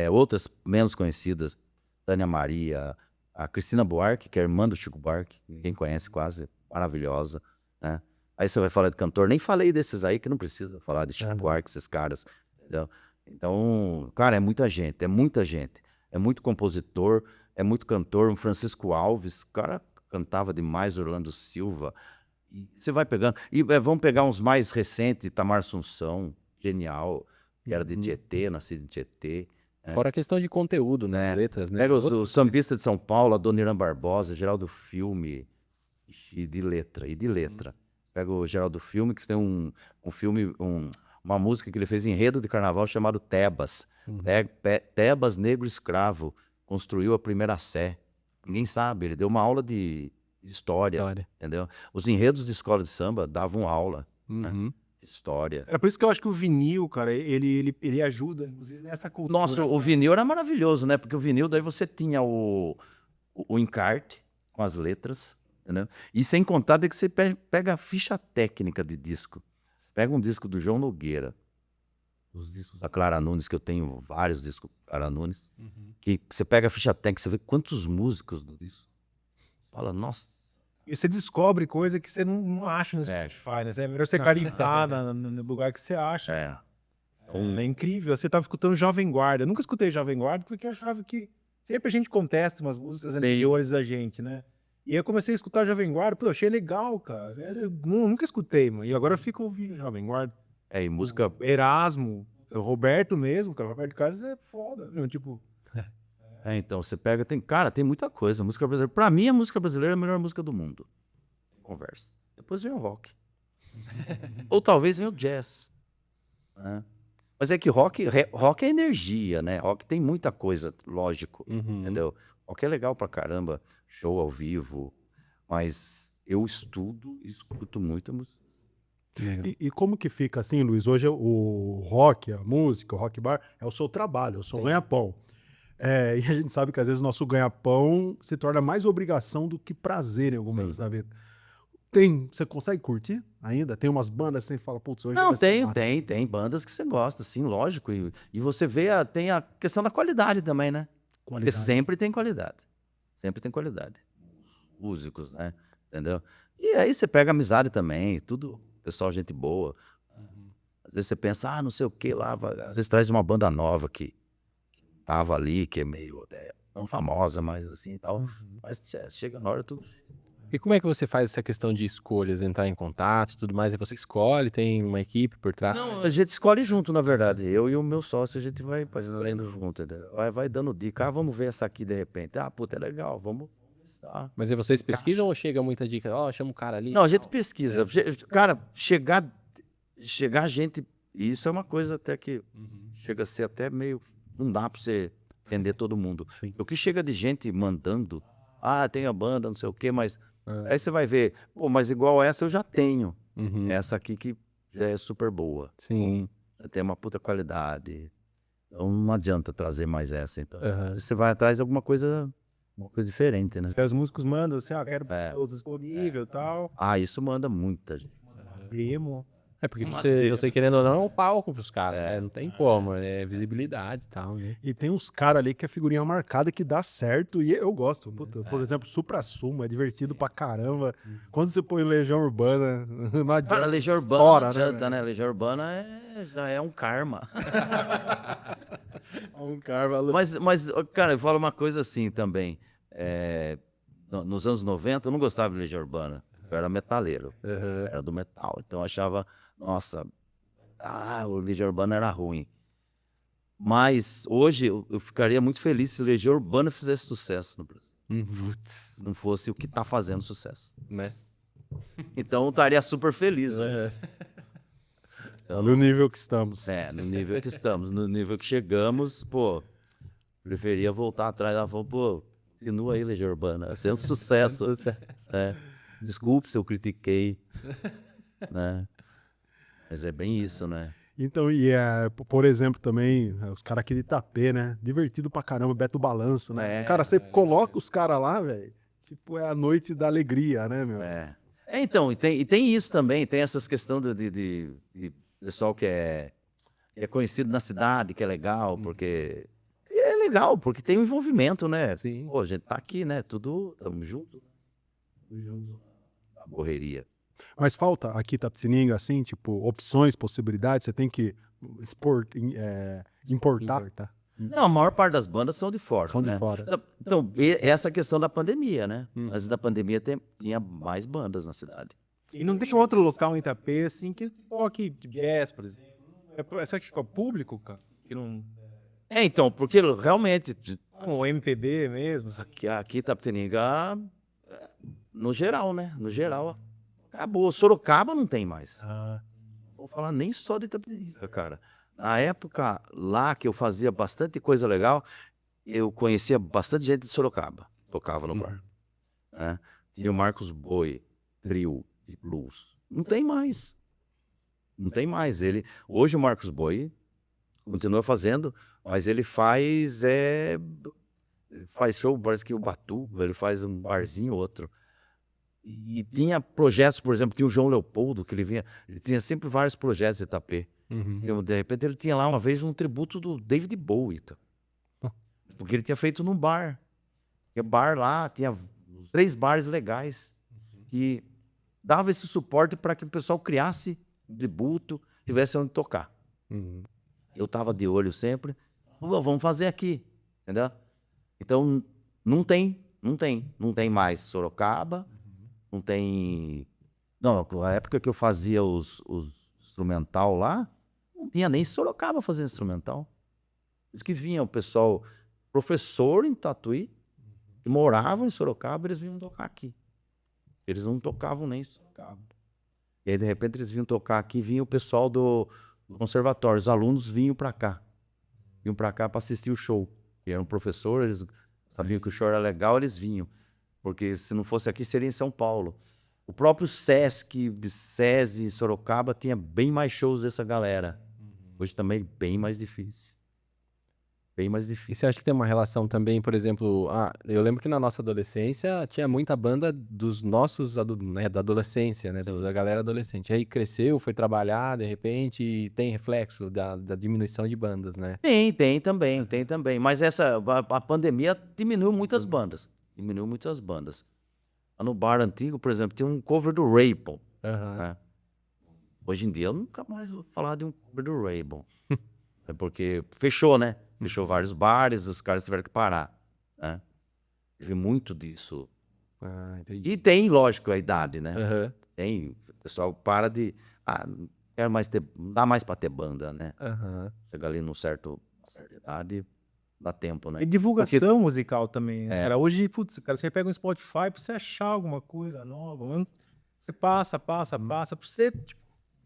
Speaker 4: Outras menos conhecidas, Tânia Maria, a Cristina Buarque, que é irmã do Chico Buarque, ninguém conhece quase, maravilhosa, né? Aí você vai falar de cantor, nem falei desses aí que não precisa falar de Chico Buarque, esses caras, entendeu? Então, cara, é muita gente, é muita gente. É muito compositor, é muito cantor, um Francisco Alves, o cara cantava demais, Orlando Silva. E você vai pegando. E vamos pegar uns mais recentes, Itamar Assunção, genial, que era de Tietê, nascido em Tietê.
Speaker 2: Fora a questão de conteúdo, né? Letras, né?
Speaker 4: Pega o sambista de São Paulo, Adoniran Barbosa, Geraldo Filme, e de letra. Pega o Geraldo Filme, que tem um filme, uma música que ele fez em enredo de carnaval chamado Tebas. Tebas, negro escravo, construiu a primeira sé. Ninguém sabe, ele deu uma aula de história, entendeu? Os enredos de escola de samba davam aula, né? De história.
Speaker 3: Era por isso que eu acho que o vinil, cara, ele ajuda, inclusive, nessa cultura.
Speaker 4: Nossa, o vinil era maravilhoso, né? Porque o vinil, daí você tinha o encarte com as letras, entendeu? E sem contar de que você pega a ficha técnica de disco. Pega um disco do João Nogueira, os discos da Clara Nunes, que eu tenho vários discos da Clara Nunes, que você pega a ficha técnica, você vê quantos músicos do disco. Fala, nossa.
Speaker 3: E você descobre coisa que você não acha no Spotify, né? É melhor você carimbar no lugar que você acha. É incrível. Você tava escutando Jovem Guarda. Eu nunca escutei Jovem Guarda porque eu achava que sempre a gente contesta umas músicas anteriores da gente, né? E aí eu comecei a escutar Jovem Guarda. Pô, eu achei legal, cara. Eu nunca escutei, mano. E agora eu fico ouvindo Jovem Guarda.
Speaker 4: E música...
Speaker 3: Erasmo, o Roberto mesmo, cara. O Roberto Carlos é foda, né? Tipo...
Speaker 4: então, você pega... Tem muita coisa. Música brasileira... Pra mim, a música brasileira é a melhor música do mundo. Conversa. Depois vem o rock. Ou talvez venha o jazz. Né? Mas é que rock é energia, né? Rock tem muita coisa, lógico. Entendeu? Rock é legal pra caramba. Show ao vivo. Mas eu escuto muita música.
Speaker 1: E como que fica assim, Luiz? Hoje o rock, a música, o rock bar é o seu trabalho, é o seu ganha-pão. E a gente sabe que às vezes o nosso ganha-pão se torna mais obrigação do que prazer em algumas vezes da vida. Você consegue curtir ainda? Tem umas bandas assim que fala, putz, hoje
Speaker 4: Não,
Speaker 1: vai ser massa.
Speaker 4: tem bandas que você gosta, sim, lógico. E você vê, tem a questão da qualidade também, né? Porque sempre tem qualidade. Sempre tem qualidade. Músicos, né? Entendeu? E aí você pega amizade também, tudo, pessoal, gente boa. Às vezes você pensa, não sei o que lá, às vezes traz uma banda nova que tava ali, que é meio não famosa, mas assim e tal. Mas chega na hora tudo.
Speaker 2: E como é que você faz essa questão de escolhas, entrar em contato e tudo mais? É você que escolhe, tem uma equipe por trás?
Speaker 4: Não, a gente escolhe junto, na verdade. Eu e o meu sócio, a gente vai fazendo junto. Entendeu? Vai dando dica. Vamos ver essa aqui de repente. Puta, é legal, vamos testar.
Speaker 2: Mas aí vocês pesquisam ou chega muita dica? Chama um cara ali.
Speaker 4: Não, a gente pesquisa. Cara, chegar gente... Isso é uma coisa até que chega a ser até meio... Não dá pra você entender todo mundo.
Speaker 2: Sim.
Speaker 4: O que chega de gente mandando... tem a banda, não sei o quê, mas... Aí você vai ver... Pô, mas igual essa eu já tenho. Essa aqui que já é super boa.
Speaker 2: Sim.
Speaker 4: Tem uma puta qualidade. Então não adianta trazer mais essa. Então
Speaker 2: Aham.
Speaker 4: você vai atrás de alguma coisa diferente, né?
Speaker 3: Os músicos mandam assim, quero o disponível e tal.
Speaker 4: Isso manda muita gente.
Speaker 3: Primo.
Speaker 2: É porque
Speaker 4: Madeira.
Speaker 2: você querendo ou não, é um palco pros caras, né? Não tem como, é visibilidade e tal, né?
Speaker 1: E tem uns caras ali que é figurinha marcada que dá certo e eu gosto. Puta, por exemplo, Supra-Sumo é divertido pra caramba. Quando você põe Legião Urbana, não adianta.
Speaker 4: Cara, Legião Urbana
Speaker 1: estoura,
Speaker 4: não adianta,
Speaker 1: velho?
Speaker 4: né? Legião Urbana já é um karma.
Speaker 1: Um cara,
Speaker 4: Mas, cara, eu falo uma coisa assim também. Nos anos 90, eu não gostava de Legião Urbana. Eu era metaleiro. Era do metal. Então eu achava, nossa, o Legião Urbana era ruim. Mas hoje eu ficaria muito feliz se Legião Urbana fizesse sucesso no Brasil.
Speaker 2: Putz.
Speaker 4: Não fosse o que tá fazendo sucesso.
Speaker 2: Mas...
Speaker 4: Então eu estaria super feliz.
Speaker 1: no nível que estamos.
Speaker 4: No nível que estamos, no nível que chegamos, pô, preferia voltar atrás. Ela falou, pô, continua aí, Legião Urbana, sendo sucesso. Desculpe se eu critiquei, né? Mas é bem isso, né?
Speaker 1: Então, por exemplo, também, os caras aqui de Itapê, né? Divertido pra caramba, Beto Balanço, né? Cara, você coloca os caras lá, velho, tipo, é a noite da alegria, né, meu?
Speaker 4: Então, e tem isso também, tem essas questões de pessoal que é conhecido na cidade, que é legal, porque... É legal, porque tem um envolvimento, né?
Speaker 2: Sim.
Speaker 4: Pô, a gente tá aqui, né? Tamo junto. A correria.
Speaker 1: Mas falta aqui Itapetininga, assim, tipo, opções, possibilidades, você tem que importar.
Speaker 4: Não, a maior parte das bandas são de fora.
Speaker 1: São de
Speaker 4: né?
Speaker 1: fora.
Speaker 4: Então, essa questão da pandemia, né? Antes da pandemia tinha mais bandas na cidade.
Speaker 3: E não tem outro local em Itapê, assim, que toque jazz, por exemplo. Essa que é público, cara, que não...
Speaker 4: Então, porque realmente,
Speaker 3: O MPB mesmo.
Speaker 4: aqui Itapetininga, no geral, né? No geral, acabou. Sorocaba não tem mais. Vou falar nem só de Itapetininga, cara. Na época lá que eu fazia bastante coisa legal, eu conhecia bastante gente de Sorocaba, tocava no bar. Né? Tinha o Marcos Boi, trio de blues. Não tem mais. Não tem mais. Hoje o Marcos Boi continua fazendo, mas ele faz show, parece que o Batuba, ele faz um barzinho outro. E tinha projetos, por exemplo, tinha o João Leopoldo, que ele tinha sempre vários projetos de Itapê. De repente ele tinha lá uma vez um tributo do David Bowie, porque ele tinha feito num bar. Tinha bar lá, tinha 3 bares legais que dava esse suporte para que o pessoal criasse tributo, tivesse onde tocar. Eu tava de olho sempre, vamos fazer aqui, entendeu? Então não tem mais Sorocaba, não tem. Não, a época que eu fazia os instrumental lá, não tinha nem Sorocaba fazendo instrumental. Diz que vinha o pessoal, professor em Tatuí, que moravam em Sorocaba, eles vinham tocar aqui. Eles não tocavam nem em Sorocaba. E aí, de repente, eles vinham tocar aqui, vinha o pessoal do conservatório, os alunos vinham para cá. Vinham para cá para assistir o show. E era um professor, eles sabiam que o show era legal, eles vinham. Porque se não fosse aqui, seria em São Paulo. O próprio Sesc, SESI, Sorocaba, tinha bem mais shows dessa galera. Hoje também bem mais difícil. Bem mais
Speaker 2: E
Speaker 4: difícil.
Speaker 2: você acha que tem uma relação também, por exemplo, eu lembro que na nossa adolescência tinha muita banda dos nossos, né, da adolescência, né, da galera adolescente. Aí cresceu, foi trabalhar, de repente, e tem reflexo da diminuição de bandas, né?
Speaker 4: Tem também. Mas a pandemia diminuiu muitas bandas. Lá no bar antigo, por exemplo, tinha um cover do Rainbow. Né? Hoje em dia eu nunca mais vou falar de um cover do Rainbow. É porque fechou, né? Fechou vários bares, os caras tiveram que parar. Né? Teve muito disso.
Speaker 2: Entendi.
Speaker 4: E tem, lógico, a idade, né?
Speaker 2: Tem.
Speaker 4: O pessoal para de... não quero mais não dá mais pra ter banda, né? Chega ali numa certa idade, dá tempo, né?
Speaker 3: E divulgação musical também, né? Cara, hoje, putz, cara, você pega um Spotify pra você achar alguma coisa nova, você passa, pra você tipo,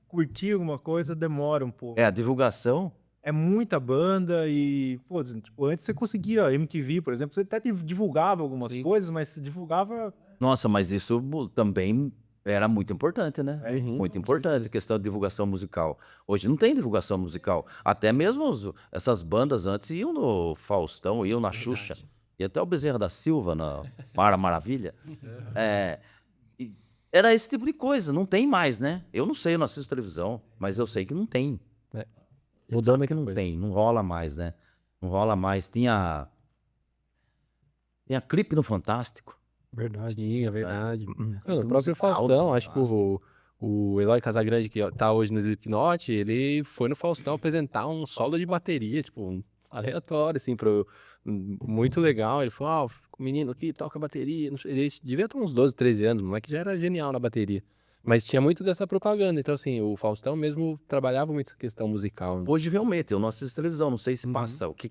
Speaker 3: curtir alguma coisa, demora um pouco.
Speaker 4: A divulgação...
Speaker 3: É muita banda e, pô, tipo, antes você conseguia, MTV, por exemplo, você até divulgava algumas coisas, mas divulgava...
Speaker 4: Nossa, mas isso também era muito importante, né? Muito importante, a questão de divulgação musical. Hoje não tem divulgação musical. Até mesmo essas bandas antes iam no Faustão, iam na Xuxa. E até o Bezerra da Silva, na Mara Maravilha. Era esse tipo de coisa, não tem mais, né? Eu não sei, eu não assisto televisão, mas eu sei que não tem.
Speaker 2: Mudando aqui
Speaker 4: Não
Speaker 2: no
Speaker 4: tem, não rola mais, né? Não rola mais. Tinha clipe no Fantástico.
Speaker 1: Verdade.
Speaker 2: Sim, é verdade.
Speaker 1: Uhum.
Speaker 2: No próprio
Speaker 4: musical,
Speaker 2: Faustão, acho que
Speaker 4: fantástico.
Speaker 2: o Eloy Casagrande, que tá hoje no Slipknot, ele foi no Faustão apresentar um solo de bateria, tipo, aleatório, assim, muito legal. Ele falou, o menino aqui toca bateria. Não sei, ele devia ter uns 12, 13 anos, o moleque já era genial na bateria. Mas tinha muito dessa propaganda, então assim, o Faustão mesmo trabalhava muito essa questão musical, né?
Speaker 4: Hoje, realmente, eu não assisto televisão, não sei se
Speaker 2: Uhum.
Speaker 4: passa, o que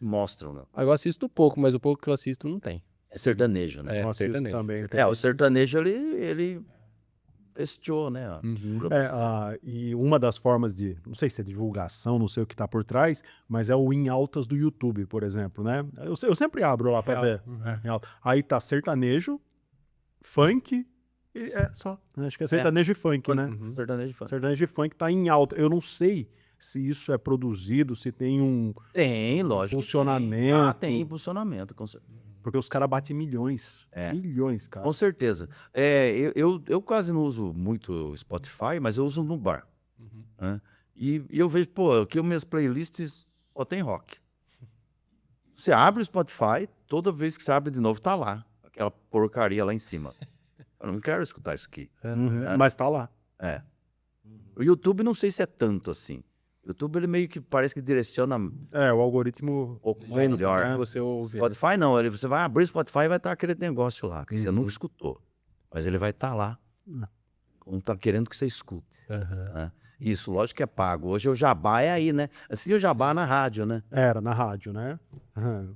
Speaker 4: mostram, né?
Speaker 2: Eu assisto pouco, mas o pouco que eu assisto não tem.
Speaker 4: É sertanejo, né?
Speaker 2: É,
Speaker 1: Eu assisto
Speaker 2: sertanejo.
Speaker 1: também.
Speaker 4: O sertanejo, ele prestigiou, né?
Speaker 2: Uhum.
Speaker 1: E uma das formas de, não sei se é divulgação, não sei o que tá por trás, mas é o em altas do YouTube, por exemplo, né? Eu sempre abro lá pra ver. Em alta. Aí tá sertanejo, funk, e só. Acho que é sertanejo e funk, né?
Speaker 2: Uhum.
Speaker 4: Sertanejo fã.
Speaker 1: Sertanejo e funk tá em alta. Eu não sei se isso é produzido, se tem um
Speaker 4: Tem, lógico. que
Speaker 1: funcionamento.
Speaker 4: tem funcionamento, com certeza.
Speaker 1: Porque os caras batem milhões. Milhões, cara.
Speaker 4: Com certeza. Eu quase não uso muito Spotify, mas eu uso no bar. Né? E eu vejo, pô, aqui as minhas playlists só tem rock. Você abre o Spotify, toda vez que você abre de novo, tá lá. Aquela porcaria lá em cima. Eu não quero escutar isso aqui.
Speaker 1: Uhum. Mas tá lá.
Speaker 4: O YouTube não sei se é tanto assim. O YouTube ele meio que parece que direciona um
Speaker 1: O algoritmo.
Speaker 4: pouco melhor.
Speaker 2: É, você ouve.
Speaker 4: Spotify não, você vai abrir o Spotify e vai estar aquele negócio lá, que você nunca escutou. Mas ele vai estar lá. Como tá querendo que você escute.
Speaker 2: Aham.
Speaker 4: Né? Isso, lógico que é pago. Hoje o jabá é aí, né? Assim o jabá na rádio, né?
Speaker 1: Era na rádio, né? Uhum.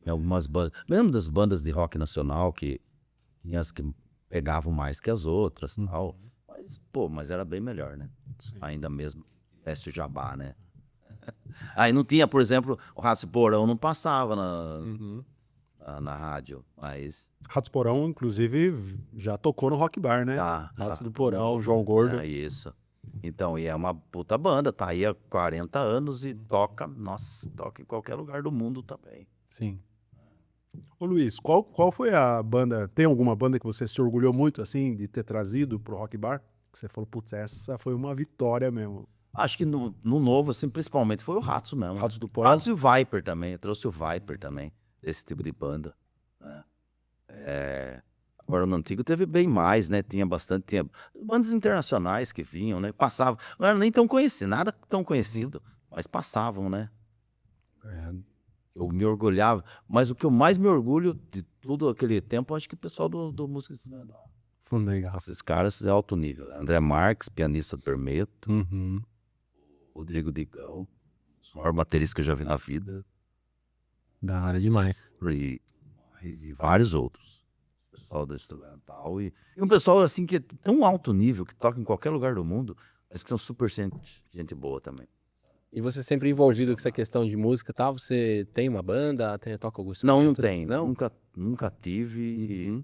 Speaker 4: Em algumas bandas. Mesmo das bandas de rock nacional, que tinha as que pegavam mais que as outras tal. Mas era bem melhor, né?
Speaker 1: Sim.
Speaker 4: Ainda mesmo. Esse jabá, né? Aí não tinha, por exemplo, o Raça e Porão não passava na rádio, mas
Speaker 1: Ratos Porão, inclusive, já tocou no Rock Bar, né?
Speaker 4: tá.
Speaker 1: Ratos do Porão, João Gordo.
Speaker 4: É isso. Então, e é uma puta banda, tá aí há 40 anos e toca em qualquer lugar do mundo também.
Speaker 2: Sim.
Speaker 1: Ô Luiz, qual foi a banda? Tem alguma banda que você se orgulhou muito, assim, de ter trazido pro Rock Bar? Que você falou, putz, essa foi uma vitória mesmo.
Speaker 4: Acho que no novo, assim, principalmente foi o Ratos mesmo.
Speaker 1: Ratos do Porão?
Speaker 4: Ratos e o Viper também. Eu trouxe o Viper também, esse tipo de banda. Agora no antigo teve bem mais, né? Tinha bandas internacionais que vinham, né? Passavam. Não era nem tão conhecido, nada tão conhecido, mas passavam, né? Eu me orgulhava. Mas o que eu mais me orgulho de todo aquele tempo, acho que o pessoal do música instrumental.
Speaker 2: Legal.
Speaker 4: Esses caras é alto nível. André Marques, pianista do Hermeto,
Speaker 2: Uhum.
Speaker 4: Rodrigo Digão, o maior baterista que eu já vi na vida,
Speaker 2: Da hora demais.
Speaker 4: e vários outros. Pessoal do instrumental. E um pessoal assim que é tão alto nível, que toca em qualquer lugar do mundo, mas que são super gente boa também.
Speaker 2: E você sempre envolvido com essa questão de música e tal? Você tem uma banda? Toca algum
Speaker 4: Não
Speaker 2: instrumento?
Speaker 4: tem.
Speaker 2: Não?
Speaker 4: Nunca tive.
Speaker 2: Uhum.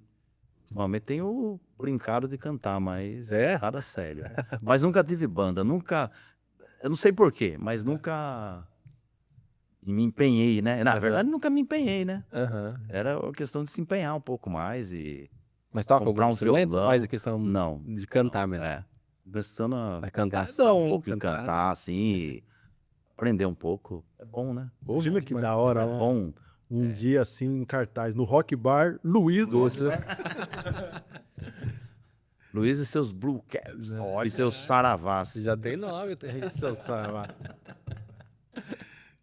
Speaker 4: Normalmente tenho brincado de cantar, mas
Speaker 2: É?
Speaker 4: nada sério. Mas nunca tive banda, nunca. Eu não sei porquê, mas nunca me empenhei, né? Na verdade, nunca me empenhei, né?
Speaker 2: Aham.
Speaker 4: Era a questão de se empenhar um pouco mais e
Speaker 2: Mas toca
Speaker 4: comprar
Speaker 2: algum
Speaker 4: um
Speaker 2: instrumento?
Speaker 4: violão.
Speaker 2: Mais a questão
Speaker 4: Não.
Speaker 2: de cantar mesmo.
Speaker 4: Começando a
Speaker 2: Vai cantar
Speaker 4: um pouco em cantar, assim, e aprender um pouco. É bom, né?
Speaker 1: Imagina que da hora,
Speaker 4: É
Speaker 1: né?
Speaker 4: bom.
Speaker 1: Um dia assim em cartaz no Rock Bar, Luiz Doce.
Speaker 4: Luiz e seus Blue Caps e seus Saravás.
Speaker 2: Já tem nome, tem seu samba.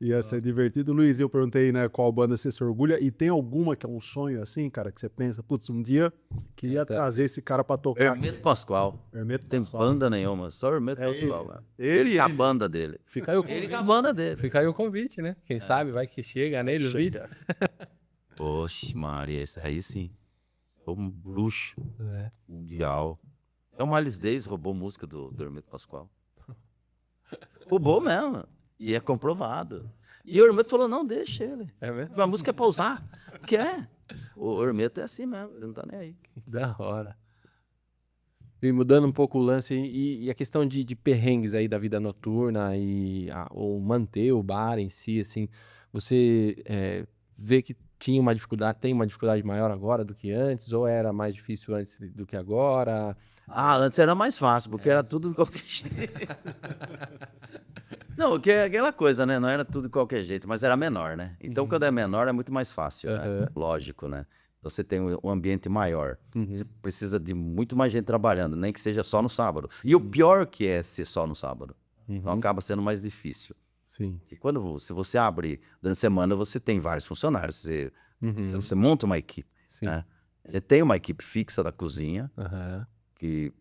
Speaker 1: Ia ser divertido. Luiz, eu perguntei, né, qual banda você se orgulha e tem alguma que é um sonho assim, cara, que você pensa, putz, um dia queria trazer esse cara pra tocar.
Speaker 4: Hermeto Pascoal.
Speaker 1: Hermeto
Speaker 4: Tem
Speaker 1: Pascoal.
Speaker 4: banda nenhuma, só Hermeto Pascoal. Né?
Speaker 1: Ele
Speaker 4: E a banda dele.
Speaker 2: Fica aí o
Speaker 4: Ele
Speaker 2: convite.
Speaker 4: com a banda dele.
Speaker 2: Fica aí o convite, né? Quem sabe vai que chega nele o vídeo.
Speaker 4: Oxe, Maria, esse aí sim. Foi um bruxo
Speaker 2: É.
Speaker 4: mundial. É o Miles Davis roubou música do Hermeto Pascoal. Roubou mesmo. E é comprovado. E o Hermeto falou, não, deixa ele.
Speaker 2: É mesmo?
Speaker 4: A música é pra usar. Que é? O Hermeto é assim mesmo, ele não tá nem aí.
Speaker 2: Da hora. E mudando um pouco o lance e a questão de perrengues aí da vida noturna ou manter o bar em si, assim, você vê que tinha uma dificuldade, tem uma dificuldade maior agora do que antes? Ou era mais difícil antes do que agora?
Speaker 4: Antes era mais fácil, porque era tudo de qualquer jeito. Não, que é aquela coisa, né? Não era tudo de qualquer jeito, mas era menor, né? Então, quando é menor, é muito mais fácil, né? Lógico, né? Então, você tem um ambiente maior. Você precisa de muito mais gente trabalhando, nem que seja só no sábado. E o pior que é ser só no sábado. Então, acaba sendo mais difícil.
Speaker 2: Sim.
Speaker 4: E se você abre durante a semana, você tem vários funcionários. Você monta uma equipe,
Speaker 2: Sim.
Speaker 4: né? Tem uma equipe fixa da cozinha,
Speaker 2: Aham.
Speaker 4: que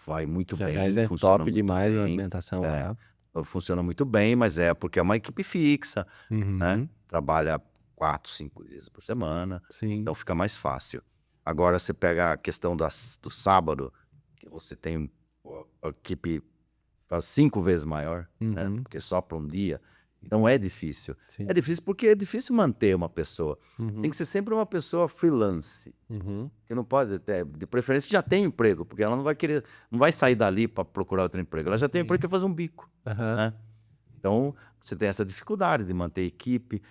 Speaker 4: vai muito bem.
Speaker 2: Aliás, é
Speaker 4: funciona
Speaker 2: top
Speaker 4: muito
Speaker 2: demais a
Speaker 4: bem.
Speaker 2: alimentação lá.
Speaker 4: Funciona muito bem, mas é porque é uma equipe fixa, né? Trabalha 4, 5 vezes por semana,
Speaker 2: Sim.
Speaker 4: então fica mais fácil. Agora você pega a questão do sábado, que você tem a equipe 5 vezes maior, né? Porque só para um dia. Então é difícil.
Speaker 2: Sim.
Speaker 4: É difícil porque é difícil manter uma pessoa. Tem que ser sempre uma pessoa freelance. Que não pode ter, de preferência que já tem emprego, porque ela não vai sair dali para procurar outro emprego. Ela já tem emprego que fazer um bico, né? Então, você tem essa dificuldade de manter equipe.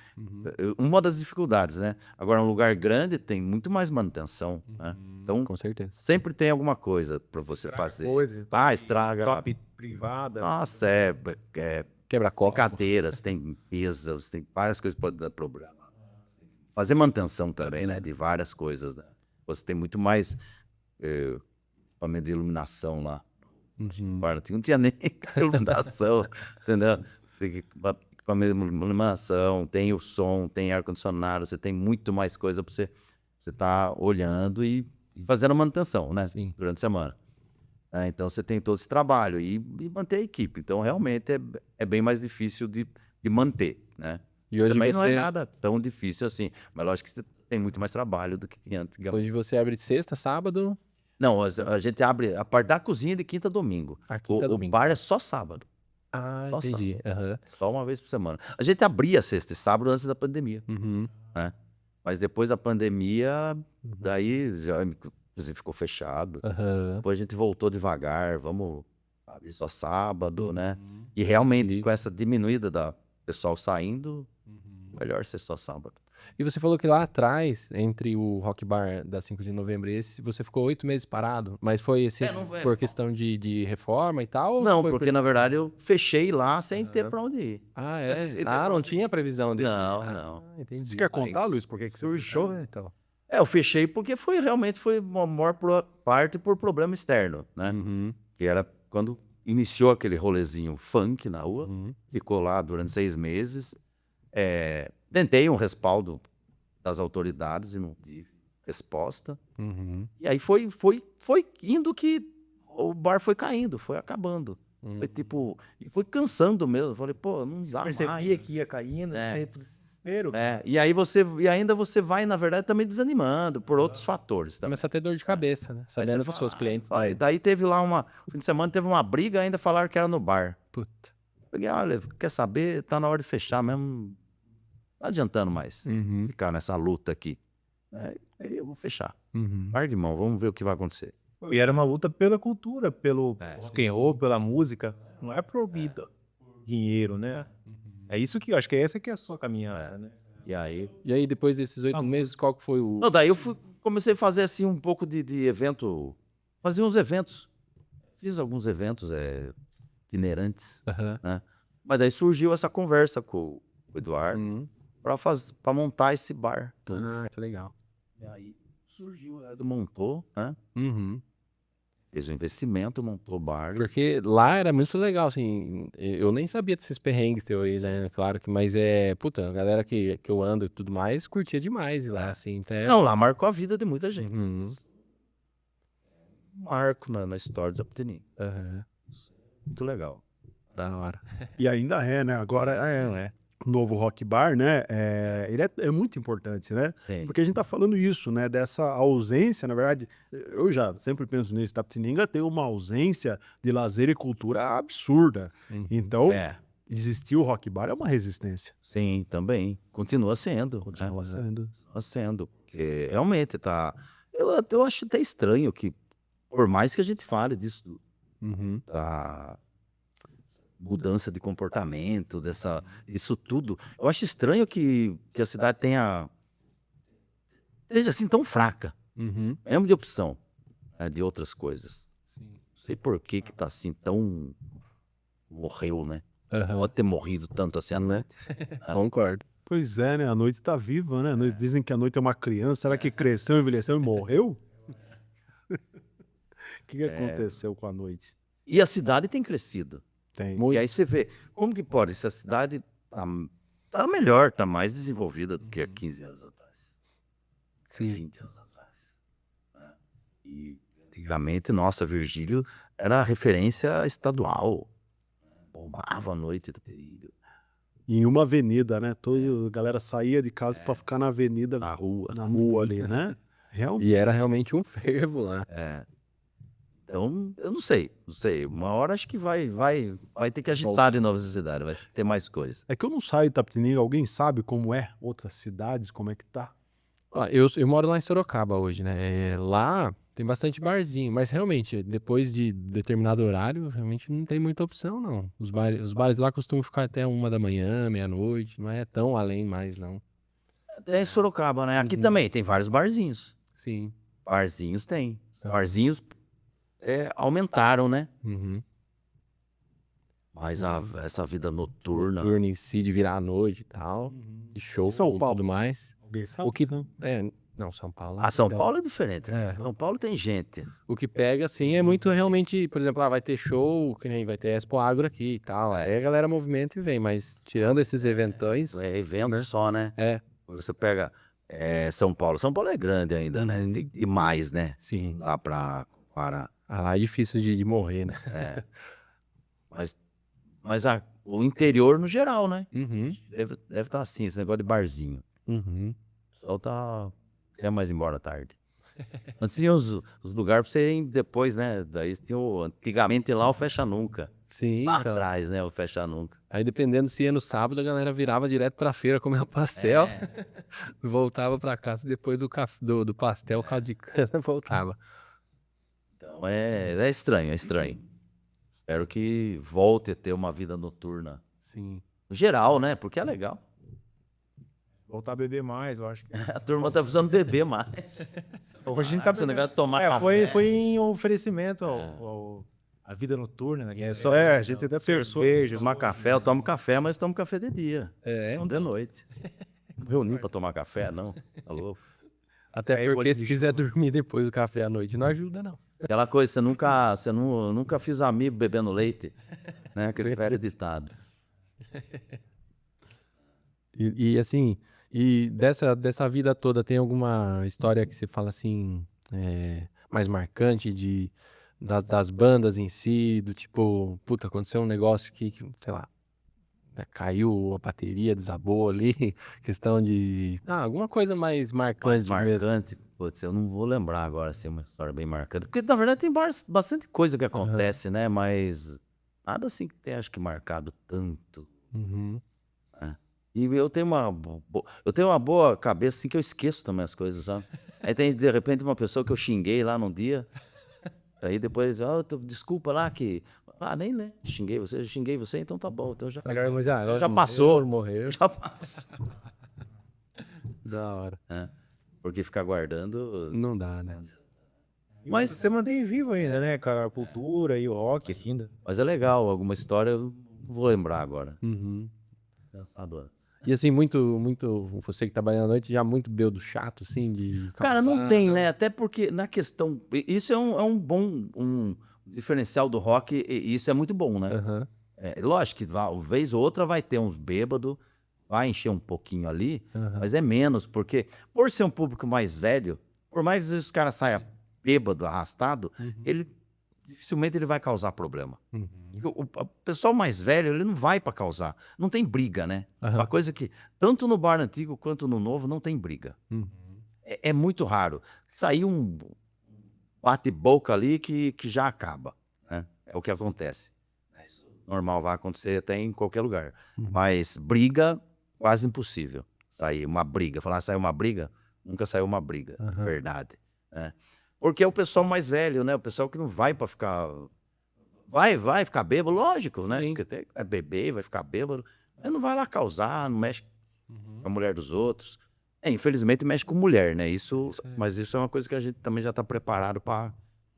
Speaker 4: Uma das dificuldades, né? Agora, um lugar grande tem muito mais manutenção, né? Então,
Speaker 2: Com certeza.
Speaker 4: sempre tem alguma coisa para você fazer.
Speaker 3: Coisa,
Speaker 4: Estraga.
Speaker 3: top privada.
Speaker 4: Nossa,
Speaker 2: Quebra-copo.
Speaker 4: tem cadeiras, tem mesas, tem várias coisas que podem dar problema. Fazer manutenção também, né? De várias coisas, né? Você tem muito mais equipamento de iluminação lá. Não tinha nem iluminação, entendeu? Equipamento de iluminação, tem o som, tem ar-condicionado, você tem muito mais coisa para você estar olhando e fazendo manutenção, né?
Speaker 2: Sim.
Speaker 4: Durante a semana. Então você tem todo esse trabalho e manter a equipe. Então realmente é bem mais difícil de manter, né?
Speaker 2: E hoje
Speaker 4: também não é
Speaker 2: você,
Speaker 4: nada tão difícil assim, mas lógico que você tem muito mais trabalho do que tinha antigamente.
Speaker 2: hoje você abre de sexta, sábado.
Speaker 4: Não, a gente abre a parte da cozinha de quinta a domingo.
Speaker 2: Quinta a
Speaker 4: O
Speaker 2: domingo.
Speaker 4: bar é só sábado, Só
Speaker 2: Entendi. Aham.
Speaker 4: só uma vez por semana. A gente abria sexta e sábado antes da pandemia, né? Mas depois da pandemia, daí já inclusive ficou fechado.
Speaker 2: Aham.
Speaker 4: Depois a gente voltou devagar, vamos abrir só sábado, né? E realmente com essa diminuída da pessoal saindo, melhor ser só sábado.
Speaker 2: E você falou que lá atrás, entre o Rock Bar da 5 de novembro e esse, você ficou 8 meses parado. Mas foi assim, por questão de reforma e tal? Ou
Speaker 4: Não,
Speaker 2: foi
Speaker 4: porque na verdade eu fechei lá sem ter pra onde ir.
Speaker 2: é?
Speaker 4: Sem ter
Speaker 2: Ah,
Speaker 4: pra
Speaker 2: não
Speaker 4: onde
Speaker 2: tinha previsão desse.
Speaker 4: Não.
Speaker 2: Entendi.
Speaker 1: Você quer contar, Luiz, por que você
Speaker 2: Surgiu, então.
Speaker 4: Eu fechei porque realmente foi uma maior parte por problema externo, né? Que era quando iniciou aquele rolezinho funk na rua, ficou lá durante 6 meses. Tentei um respaldo das autoridades e não tive resposta. E aí foi indo que o bar foi caindo, foi acabando. Foi tipo, e foi cansando mesmo. Eu falei, pô, não dá mais.
Speaker 3: Percebia que ia caindo, sempre desespero.
Speaker 4: E aí ainda você vai, na verdade, também desanimando por outros fatores. Também.
Speaker 2: Começa a ter dor de cabeça, né?
Speaker 4: Aí
Speaker 2: Sabendo
Speaker 4: você
Speaker 2: dos seus
Speaker 4: fala,
Speaker 2: clientes.
Speaker 4: Aí, daí teve lá fim de semana teve uma briga, ainda falaram que era no bar.
Speaker 2: Puta.
Speaker 4: Falei, olha, quer saber? Tá na hora de fechar mesmo. Não tá adiantando mais ficar nessa luta aqui. Aí eu vou fechar. Par de mão, vamos ver o que vai acontecer.
Speaker 3: E era uma luta pela cultura, pelo rock and roll, pela música. Não é por dinheiro, né? É isso que eu acho que essa que é a sua caminhada, né?
Speaker 4: E aí...
Speaker 2: E aí, depois desses 8 meses, qual que foi o...
Speaker 4: Não, daí eu comecei a fazer assim um pouco de evento. Fazia uns eventos. Fiz alguns eventos itinerantes, né? Mas daí surgiu essa conversa com o Eduardo para montar esse bar.
Speaker 2: Ah, que legal.
Speaker 4: E aí surgiu, o Edu montou, né? Fez o investimento, montou o bar.
Speaker 2: Porque lá era muito legal, assim, eu nem sabia desses perrengues teus aí, né? Claro que, mas puta, a galera que eu ando e tudo mais, curtia demais ir lá, assim. Então
Speaker 4: Não, lá marcou a vida de muita gente.
Speaker 2: Uhum.
Speaker 4: Marco na história do Aptenin. Muito legal.
Speaker 2: Da hora.
Speaker 1: E ainda né? Agora o novo Rock Bar, né? Ele é muito importante, né?
Speaker 4: Sim.
Speaker 1: Porque a gente tá falando isso, né? Dessa ausência, na verdade, eu já sempre penso nisso. Tapetininga tem uma ausência de lazer e cultura absurda. Então, existir o Rock Bar é uma resistência.
Speaker 4: Sim, também. Continua sendo.
Speaker 1: Continua sendo.
Speaker 4: Continua sendo. Porque realmente tá... Eu acho até estranho que, por mais que a gente fale disso, da mudança de comportamento, isso tudo, eu acho estranho que a cidade tenha esteja assim tão fraca,
Speaker 2: Uhum.
Speaker 4: mesmo de opção, né, de outras coisas.
Speaker 2: Sim.
Speaker 4: Não sei por que tá assim tão... Morreu, né?
Speaker 2: Aham.
Speaker 4: Pode ter morrido tanto assim, né?
Speaker 2: Concordo.
Speaker 1: Pois é, né? A noite tá viva, né? Dizem que a noite é uma criança. Será que cresceu, envelheceu e morreu? O que aconteceu com a noite?
Speaker 4: E a cidade tem crescido.
Speaker 1: Tem.
Speaker 4: E aí você vê, como que pode? Essa cidade tá melhor, tá mais desenvolvida do que há 15 anos atrás.
Speaker 2: Sim.
Speaker 4: 20 anos atrás. Né? E antigamente, nossa, Virgílio era a referência estadual. Bombava a noite do período.
Speaker 1: Em uma avenida, né? Toda a galera saía de casa pra ficar na avenida,
Speaker 4: Na rua.
Speaker 1: na rua ali, né? Realmente.
Speaker 2: E era realmente um fervo lá.
Speaker 4: Então, eu não sei. Uma hora acho que vai ter que agitar de novo essa cidade, vai ter mais coisas.
Speaker 1: É que eu não saio de Itapetininga. Alguém sabe como é? Outras cidades, como é que tá?
Speaker 2: Ó, eu moro lá em Sorocaba hoje, né? Lá tem bastante barzinho, mas realmente, depois de determinado horário, realmente não tem muita opção, não. Os bares lá costumam ficar até 1 da manhã, meia-noite, não é tão além mais, não.
Speaker 4: É em Sorocaba, né? Aqui também tem vários barzinhos.
Speaker 2: Sim.
Speaker 4: Barzinhos tem. Barzinhos aumentaram, né?
Speaker 2: Uhum.
Speaker 4: Mas essa vida noturna...
Speaker 2: Turno em si, de virar à noite e tal, de show
Speaker 1: São
Speaker 2: e
Speaker 1: Paulo?
Speaker 2: tudo mais.
Speaker 1: Alguém sabe?
Speaker 2: O que... Não, São Paulo.
Speaker 4: São Paulo é diferente.
Speaker 2: É.
Speaker 4: São Paulo tem gente.
Speaker 2: O que pega, assim, é muito realmente, por exemplo, vai ter show, que nem vai ter Expo Agro aqui e tal. Aí a galera movimenta e vem, mas tirando esses eventões,
Speaker 4: É evento só, né? Você pega São Paulo. São Paulo é grande ainda, né? E mais, né?
Speaker 2: sim.
Speaker 4: Lá pra Pará.
Speaker 2: Lá é difícil de morrer, né?
Speaker 4: Mas o interior no geral, né?
Speaker 2: Uhum.
Speaker 4: Deve estar assim, esse negócio de barzinho.
Speaker 2: Uhum.
Speaker 4: O pessoal quer mais ir embora tarde. Mas tinha os lugares pra você ir depois, né? Daí tinha antigamente lá o Fecha Nunca.
Speaker 2: Sim,
Speaker 4: Lá
Speaker 2: então.
Speaker 4: atrás, né? O Fecha Nunca.
Speaker 2: Aí dependendo se ia no sábado, a galera virava direto pra feira comer o pastel. Voltava pra casa depois do pastel, caldo de cana, voltava.
Speaker 4: Então é estranho, é estranho. Espero que volte a ter uma vida noturna.
Speaker 2: Sim.
Speaker 4: No geral, né? Porque é legal.
Speaker 3: Voltar a beber mais, eu acho que.
Speaker 4: A turma tá precisando beber mais.
Speaker 3: Hoje a gente tá
Speaker 4: Esse negócio de tomar café.
Speaker 3: foi em oferecimento a vida noturna, né?
Speaker 1: A gente até pensou.
Speaker 3: cerveja,
Speaker 4: Tomar café, eu tomo café, mas tomo café de dia. Não de noite. Não reuni pra tomar café, não. Tá louco?
Speaker 2: Até
Speaker 3: Aí,
Speaker 2: porque
Speaker 3: bolinho
Speaker 2: se
Speaker 3: de
Speaker 2: quiser dormir depois do café à noite, não ajuda, não.
Speaker 4: Aquela coisa, você nunca fiz amigo bebendo leite, né? Aquele velho ditado.
Speaker 2: E assim, dessa vida toda, tem alguma história que você fala assim, mais marcante das bandas em si, do tipo, puta, aconteceu um negócio que sei lá, né, caiu a bateria, desabou ali, questão de... alguma coisa mais
Speaker 4: Mais
Speaker 2: marcante mesmo.
Speaker 4: marcante, putz, eu não vou lembrar agora, assim, uma história bem marcante. Porque, na verdade, tem bastante coisa que acontece, né? Mas nada assim que tenha, acho que, marcado tanto.
Speaker 2: Uhum.
Speaker 4: E eu tenho uma boa cabeça, assim, que eu esqueço também as coisas, sabe? Aí tem, de repente, uma pessoa que eu xinguei lá num dia, aí depois, desculpa lá que... nem né? Xinguei você, então tá bom. Então já passou.
Speaker 2: Morreu.
Speaker 4: Já passou.
Speaker 2: Da hora.
Speaker 4: Porque ficar guardando...
Speaker 2: Não dá, né?
Speaker 3: Mas você mantém vivo ainda, né, cara? A cultura e o rock, assim, ainda.
Speaker 4: Mas é legal, alguma história eu não vou lembrar agora.
Speaker 2: Uhum.
Speaker 4: Cansado antes.
Speaker 2: E assim, muito, você que trabalha à noite, já muito beudo chato, assim, de...
Speaker 4: Cara, não tem, né? Até porque na questão... Isso é um bom diferencial do rock, e isso é muito bom, né?
Speaker 2: Aham.
Speaker 4: Lógico que vez ou outra vai ter uns bêbados, vai encher um pouquinho ali, mas é menos, porque por ser um público mais velho, por mais que às vezes o cara saia bêbado, arrastado, dificilmente ele vai causar problema. O pessoal mais velho, ele não vai para causar. Não tem briga, né? Uma coisa que, tanto no bar antigo quanto no novo, não tem briga. É muito raro. Sair um bate-boca ali que já acaba, né? É o que acontece. Normal, vai acontecer até em qualquer lugar. Mas briga, quase impossível. Sair uma briga. Saiu uma briga? Nunca saiu uma briga, de verdade. Né? Porque é o pessoal mais velho, né? O pessoal que não vai para ficar... Vai ficar bêbado, lógico, né? Porque beber, vai ficar bêbado. Mas não vai lá causar, não mexe com a mulher dos outros. Infelizmente mexe com mulher, né?
Speaker 2: Isso aí.
Speaker 4: Mas isso é uma coisa que a gente também já está preparado para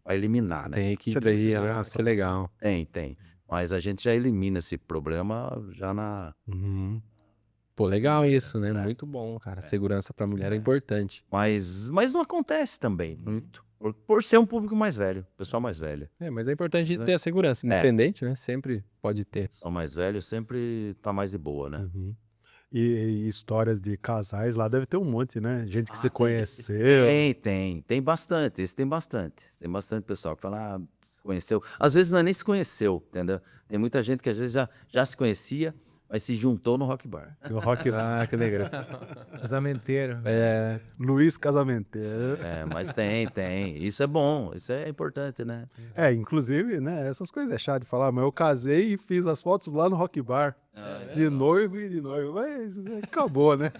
Speaker 4: eliminar, né?
Speaker 2: Tem equipe
Speaker 1: Você tem
Speaker 2: aí,
Speaker 1: segurança.
Speaker 2: que legal.
Speaker 4: Tem. Mas a gente já elimina esse problema já na...
Speaker 2: Uhum. Pô, legal isso, né? Muito bom, cara. Segurança pra mulher é importante.
Speaker 4: Mas não acontece também muito. Por ser um público mais velho, pessoal mais velho.
Speaker 2: Mas é importante ter a segurança, independente, né? Sempre pode ter.
Speaker 4: O mais velho sempre tá mais de boa, né?
Speaker 2: Uhum.
Speaker 1: E histórias de casais lá deve ter um monte, né? Gente que se
Speaker 4: tem.
Speaker 1: conheceu.
Speaker 4: Tem bastante. Esse tem bastante. Tem bastante pessoal que fala, se conheceu. Às vezes não é nem se conheceu, entendeu? Tem muita gente que às vezes já se conhecia, mas se juntou no Rock Bar.
Speaker 1: O Rock lá, que legal.
Speaker 3: Casamenteiro.
Speaker 1: Luiz Casamenteiro.
Speaker 4: Mas tem. Isso é bom, isso é importante, né?
Speaker 1: Inclusive, né? Essas coisas é chato de falar, mas eu casei e fiz as fotos lá no Rock Bar. De noivo e de noivo. Mas acabou, né?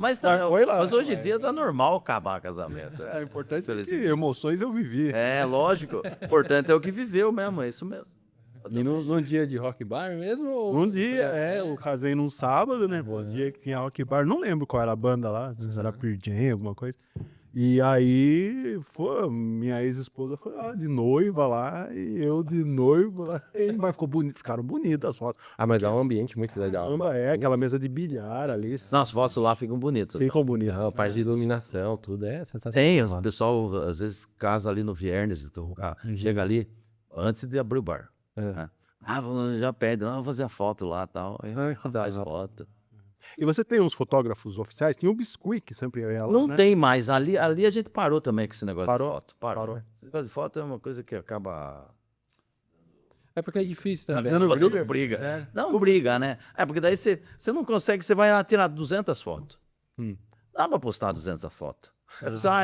Speaker 4: Mas hoje em dia tá normal acabar casamento.
Speaker 1: É importante que
Speaker 4: Infelizmente.
Speaker 1: emoções eu vivi.
Speaker 4: Lógico. O importante é o que viveu mesmo, é isso mesmo.
Speaker 2: E num dia de rock bar mesmo?
Speaker 1: Um dia, eu casei num sábado, né? Bom dia que tinha Rock Bar. Não lembro qual era a banda lá, se era Pearl Jam, alguma coisa. E aí, minha ex-esposa foi lá de noiva lá, e eu de noivo lá. Mas ficaram bonitas as fotos.
Speaker 2: Mas dá um ambiente muito legal.
Speaker 1: Aquela mesa de bilhar ali.
Speaker 4: Não, as fotos lá ficam bonitas.
Speaker 1: Ficam bonitas.
Speaker 2: A parte de iluminação, tudo é sensacional.
Speaker 4: Tem, o pessoal às vezes casa ali no Viernes, então, chega ali antes de abrir o bar. Já pede, vamos fazer a foto lá e tal. Aí faz foto.
Speaker 1: E você tem uns fotógrafos oficiais? Tinha o Biscuit, que sempre ia lá,
Speaker 4: Não
Speaker 1: né?
Speaker 4: tem mais. Ali a gente parou também com esse negócio
Speaker 1: Parou?
Speaker 4: de foto. Parou.
Speaker 1: Parou.
Speaker 4: Esse negócio de foto é uma coisa que acaba...
Speaker 2: É porque é difícil também.
Speaker 4: Não briga. Não briga, né? Porque daí você não consegue, você vai lá tirar 200 fotos. Dá pra postar 200 fotos.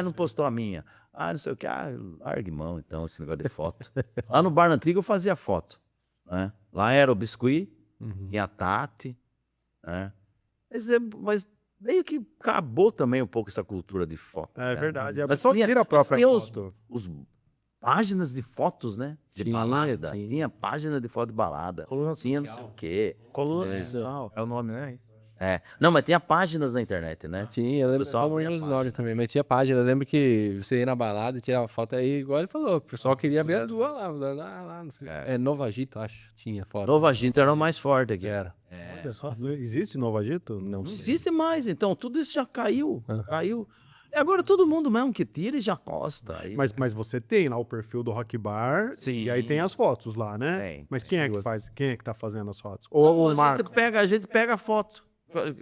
Speaker 4: Não postou a minha. Não sei o que. Largue mão, então, esse negócio de foto. Lá no bar antigo eu fazia foto, né? Lá era o Biscuit, tinha a Tati, né? Mas meio que acabou também um pouco essa cultura de foto.
Speaker 1: É
Speaker 4: né?
Speaker 1: verdade.
Speaker 4: Mas
Speaker 1: Só
Speaker 4: tinha-
Speaker 1: tira a própria
Speaker 4: tinha
Speaker 1: foto.
Speaker 4: Os páginas de fotos, né? De
Speaker 2: Tinha,
Speaker 4: balada.
Speaker 2: tinha.
Speaker 4: Tinha página de foto de balada.
Speaker 3: Coluna
Speaker 4: Tinha não
Speaker 3: social.
Speaker 4: sei o quê.
Speaker 3: Coluna social. É o nome, né?
Speaker 4: Não, mas tinha páginas na internet, né?
Speaker 2: Sim, eu lembro
Speaker 4: Pessoal,
Speaker 2: como
Speaker 4: tinha
Speaker 2: nos
Speaker 4: página.
Speaker 2: olhos também, mas tinha página. Eu lembro que você ia na balada e tirava foto aí, igual ele falou, o pessoal queria ver a tua lá, não sei. Nova Agito, acho, tinha foto.
Speaker 4: Nova Agito era o mais forte aqui.
Speaker 2: Era.
Speaker 1: Olha só, não existe Novo Agito?
Speaker 2: Não
Speaker 4: Não
Speaker 2: sei.
Speaker 4: existe mais, então. Tudo isso já caiu. Caiu. E agora todo mundo mesmo que tira e já posta. Aí,
Speaker 1: Mas você tem lá o perfil do Rock Bar.
Speaker 4: Sim.
Speaker 1: E aí tem as fotos lá, né?
Speaker 4: Tem.
Speaker 1: Mas quem é que faz? Quem é que tá fazendo as fotos? Ou o Marco?
Speaker 4: a gente pega a foto.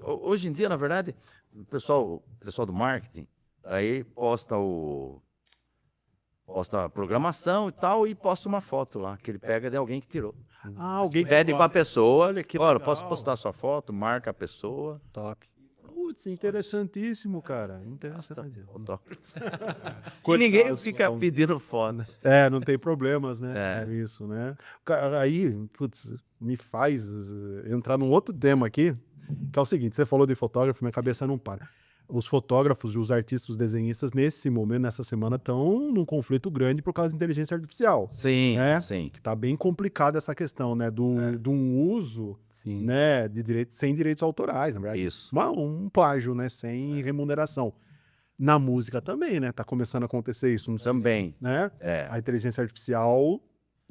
Speaker 4: Hoje em dia, na verdade, o pessoal do marketing aí posta a programação e tal e posta uma foto lá, que ele pega de alguém que tirou.
Speaker 1: Alguém
Speaker 4: Pede pra pessoa, olha,
Speaker 1: Que
Speaker 4: olha,
Speaker 1: legal.
Speaker 4: posso postar sua foto, marca a pessoa.
Speaker 2: Top.
Speaker 1: Putz, interessantíssimo, cara. Interessante.
Speaker 4: E ninguém fica pedindo foto.
Speaker 1: Não tem problemas, né? É isso, né? Aí, putz, me faz entrar num outro tema aqui, que é o seguinte: você falou de fotógrafo, minha cabeça não para. Os fotógrafos e os artistas, os desenhistas, nesse momento, nessa semana, estão num conflito grande por causa da inteligência artificial.
Speaker 4: Sim,
Speaker 1: né?
Speaker 4: sim.
Speaker 1: Que tá bem complicada essa questão, né? De um uso,
Speaker 2: Sim.
Speaker 1: né? De sem direitos autorais, na verdade.
Speaker 4: Isso.
Speaker 1: Um plágio, né? Sem remuneração. Na música também, né? Tá começando a acontecer isso. Não sei
Speaker 4: Também.
Speaker 1: se, né?
Speaker 4: É.
Speaker 1: A inteligência artificial...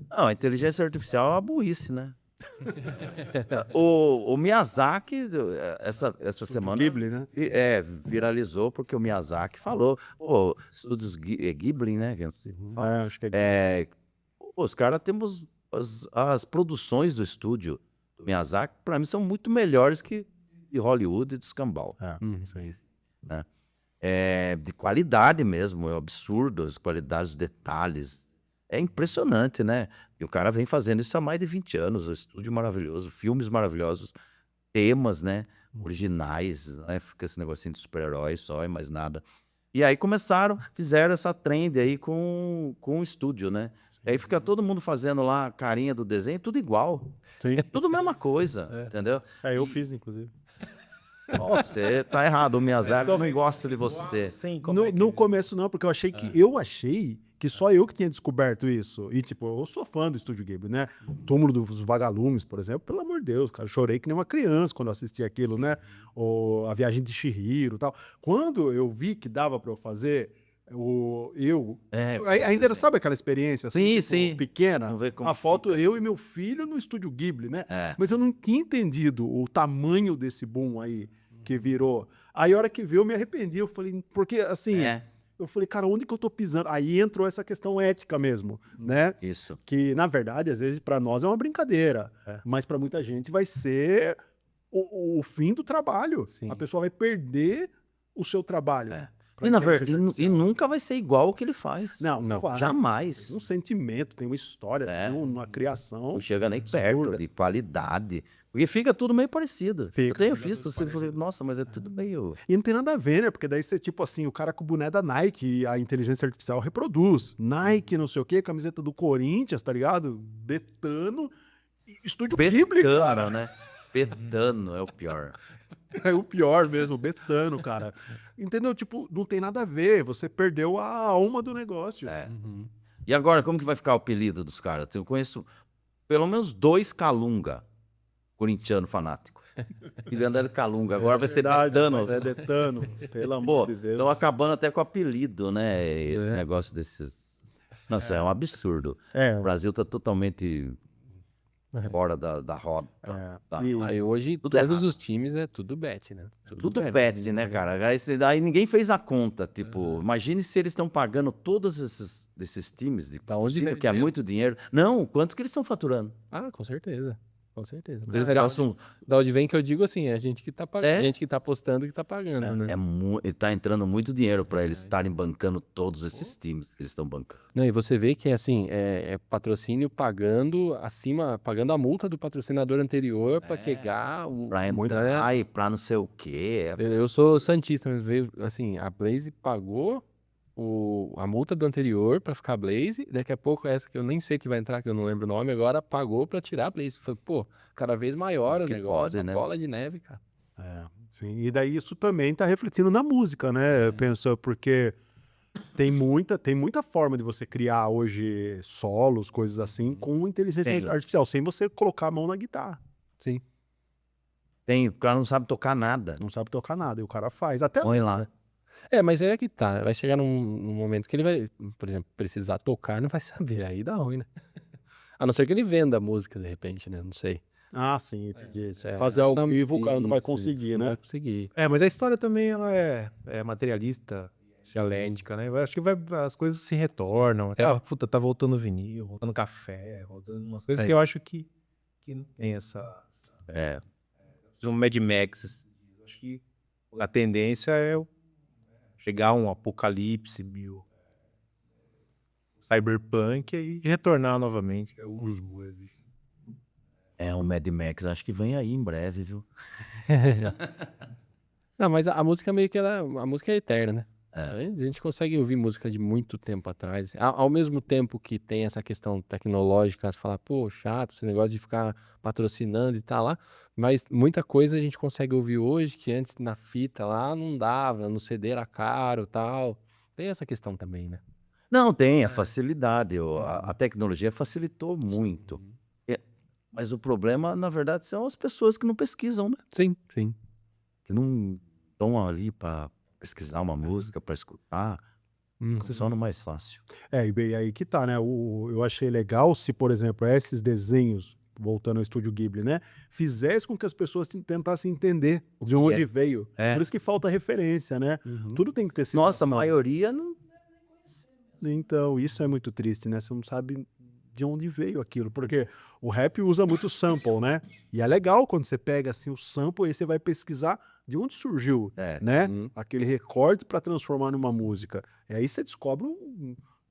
Speaker 4: Não, a inteligência artificial é uma burrice, né? o Miyazaki, essa semana,
Speaker 1: Ghibli, né?
Speaker 4: viralizou porque o Miyazaki falou, estúdios Ghibli, né?
Speaker 1: Acho que é...
Speaker 4: Os caras temos as produções do estúdio do Miyazaki, para mim, são muito melhores que de Hollywood e de Escambau.
Speaker 1: Isso aí.
Speaker 4: De qualidade mesmo, é absurdo as qualidades, os detalhes. É impressionante, né? E o cara vem fazendo isso há mais de 20 anos, um estúdio maravilhoso, filmes maravilhosos, temas, né? Originais, né? Fica esse negocinho de super-herói só e mais nada. E aí fizeram essa trend aí com o estúdio, né? E aí fica todo mundo fazendo lá a carinha do desenho, tudo igual.
Speaker 1: Sim.
Speaker 4: Tudo a mesma coisa, entendeu?
Speaker 1: Eu fiz, inclusive.
Speaker 4: Você tá errado, o Miyazaki não gosta de você.
Speaker 3: Sim,
Speaker 1: No começo não, porque eu achei que só eu que tinha descoberto isso. E, tipo, eu sou fã do Estúdio Ghibli, né? Túmulo dos Vagalumes, por exemplo, pelo amor de Deus, cara, eu chorei que nem uma criança quando eu assisti aquilo, né? Ou A Viagem de Chihiro e tal. Quando eu vi que dava pra eu fazer, ainda era, sabe aquela experiência assim,
Speaker 4: Sim,
Speaker 1: tipo,
Speaker 4: sim.
Speaker 1: pequena?
Speaker 4: Vamos ver como
Speaker 1: A foto eu e meu filho no Estúdio Ghibli, né?
Speaker 4: É.
Speaker 1: Mas eu não tinha entendido o tamanho desse boom aí que virou. Aí a hora que veio eu me arrependi, eu falei, porque assim,
Speaker 4: É,
Speaker 1: eu falei, cara, onde que eu tô pisando? Aí entrou essa questão ética mesmo, né?
Speaker 4: isso.
Speaker 1: Que na verdade, às vezes pra nós é uma brincadeira, mas pra muita gente vai ser o fim do trabalho.
Speaker 2: Sim.
Speaker 1: A pessoa vai perder o seu trabalho.
Speaker 4: É.
Speaker 1: pra
Speaker 4: E, na
Speaker 1: inteligência
Speaker 4: verdade, e
Speaker 1: artificial.
Speaker 4: nunca vai ser igual o que ele faz.
Speaker 1: Não,
Speaker 2: Não,
Speaker 1: vai.
Speaker 4: Jamais.
Speaker 1: Tem um sentimento, tem uma história,
Speaker 4: É.
Speaker 1: tem uma criação.
Speaker 4: Não chega nem
Speaker 1: absurda.
Speaker 4: perto de qualidade. Porque fica tudo meio parecido.
Speaker 1: Fica,
Speaker 4: Eu tenho
Speaker 1: fica
Speaker 4: visto,
Speaker 1: tudo
Speaker 4: você falou,
Speaker 1: parecido.
Speaker 4: nossa, mas é tudo meio...
Speaker 1: E não tem nada a ver, né? Porque daí você, tipo assim, o cara com o boné da Nike, a inteligência artificial reproduz. Nike, não sei o quê, camiseta do Corinthians, tá ligado? Betano. Estúdio Ghibli, cara.
Speaker 4: Betano, né? Betano é o pior.
Speaker 1: É o pior mesmo, Betano, cara. Entendeu? Tipo, não tem nada a ver. Você perdeu a alma do negócio.
Speaker 4: É.
Speaker 2: Uhum.
Speaker 4: E agora, como que vai ficar o apelido dos caras? Eu conheço pelo menos 2 Calunga, corintiano fanático. Leandro Calunga, agora vai ser
Speaker 1: Verdade,
Speaker 4: Betano.
Speaker 1: mas é Betano. Pelo
Speaker 4: Pô,
Speaker 1: amor de Deus.
Speaker 4: estão acabando até com o apelido, né? Esse negócio desses... Nossa, é um absurdo.
Speaker 1: É,
Speaker 4: O Brasil tá totalmente fora da roda. Tá.
Speaker 1: e-
Speaker 2: Aí hoje
Speaker 4: Tudo
Speaker 2: todos
Speaker 4: errado.
Speaker 2: os times é tudo bet, né?
Speaker 4: Tudo bet, né, cara? Aí ninguém fez a conta. Tipo, imagine se eles estão pagando todos esses times de
Speaker 2: Da onde
Speaker 4: patrocínio,
Speaker 2: vem
Speaker 4: que é
Speaker 2: dinheiro?
Speaker 4: muito dinheiro. Não, quanto que eles estão faturando?
Speaker 2: Ah, com certeza. Com certeza. Mas
Speaker 4: Eles
Speaker 2: da
Speaker 4: gastam...
Speaker 2: da onde vem que eu digo assim, é a gente que tá pagando,
Speaker 4: É?
Speaker 2: gente que tá apostando que tá pagando, né?
Speaker 4: Tá entrando muito dinheiro para eles estarem bancando todos esses times que eles estão bancando.
Speaker 2: Não, e você vê que assim, é patrocínio pagando acima, pagando a multa do patrocinador anterior pra pegar o
Speaker 4: Pra
Speaker 2: muita-
Speaker 4: entrar e pra não sei o quê.
Speaker 2: Eu sou santista, mas veio assim, a Blaze pagou a multa do anterior pra ficar Blaze, daqui a pouco essa que eu nem sei que vai entrar, que eu não lembro o nome, agora pagou pra tirar a Blaze. Foi, pô, cada vez maior o
Speaker 4: Que
Speaker 2: negócio,
Speaker 4: pode,
Speaker 2: a
Speaker 4: né?
Speaker 2: bola de neve, cara.
Speaker 1: sim. E daí isso também tá refletindo na música, né? Eu penso, porque tem muita forma de você criar hoje solos, coisas assim, com inteligência
Speaker 4: Tem.
Speaker 1: artificial, sem você colocar a mão na guitarra.
Speaker 2: Sim.
Speaker 4: O cara não sabe tocar nada.
Speaker 1: Não sabe tocar nada, e o cara faz. Até
Speaker 4: Põe lá.
Speaker 2: Mas é que tá, vai chegar num momento que ele vai, por exemplo, precisar tocar, não vai saber, aí dá ruim, né? A não ser que ele venda a música de repente, né? Não sei.
Speaker 1: Ah, sim, entendi.
Speaker 2: É.
Speaker 1: Fazer ao vivo, o cara não vai
Speaker 2: Isso,
Speaker 1: conseguir,
Speaker 2: não
Speaker 1: né?
Speaker 2: vai conseguir.
Speaker 3: Mas a história também ela é materialista, dialética, né? Eu acho que as coisas se retornam. Puta, tá voltando vinil, voltando café, voltando umas coisas que eu acho que não tem essa... Um Mad Max. Assim. Eu acho que a tendência é chegar a um apocalipse cyberpunk e retornar novamente algumas coisas.
Speaker 4: O Mad Max, acho que vem aí em breve, viu?
Speaker 2: Não, mas a música meio que a música é eterna, né? A gente consegue ouvir música de muito tempo atrás. Ao mesmo tempo que tem essa questão tecnológica, você fala, pô, chato esse negócio de ficar patrocinando e tal lá. Mas muita coisa a gente consegue ouvir hoje que antes na fita lá não dava, no CD era caro e tal. Tem essa questão também, né?
Speaker 4: Não, tem a facilidade. A tecnologia facilitou muito. Mas o problema, na verdade, são as pessoas que não pesquisam, né?
Speaker 2: Sim, sim.
Speaker 4: Que não estão ali para pesquisar uma música, para escutar. Funciona mais fácil.
Speaker 1: E aí que tá, né? Eu achei legal se, por exemplo, esses desenhos, voltando ao Estúdio Ghibli, né? Fizesse com que as pessoas tentassem entender de onde veio. Por isso que falta referência, né? Tudo tem que ter
Speaker 4: Nossa, a
Speaker 1: citação.
Speaker 4: maioria não...
Speaker 1: Então, isso é muito triste, né? Você não sabe de onde veio aquilo, porque o rap usa muito sample, né? E é legal quando você pega assim o sample e você vai pesquisar de onde surgiu, né? Aquele recorte para transformar numa música. E aí você descobre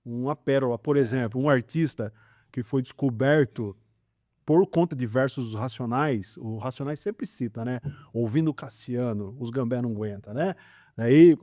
Speaker 1: uma pérola, por exemplo, um artista que foi descoberto por conta de versos Racionais. O Racionais sempre cita, né? Ouvindo Cassiano, os Gambé não aguenta, né? Aí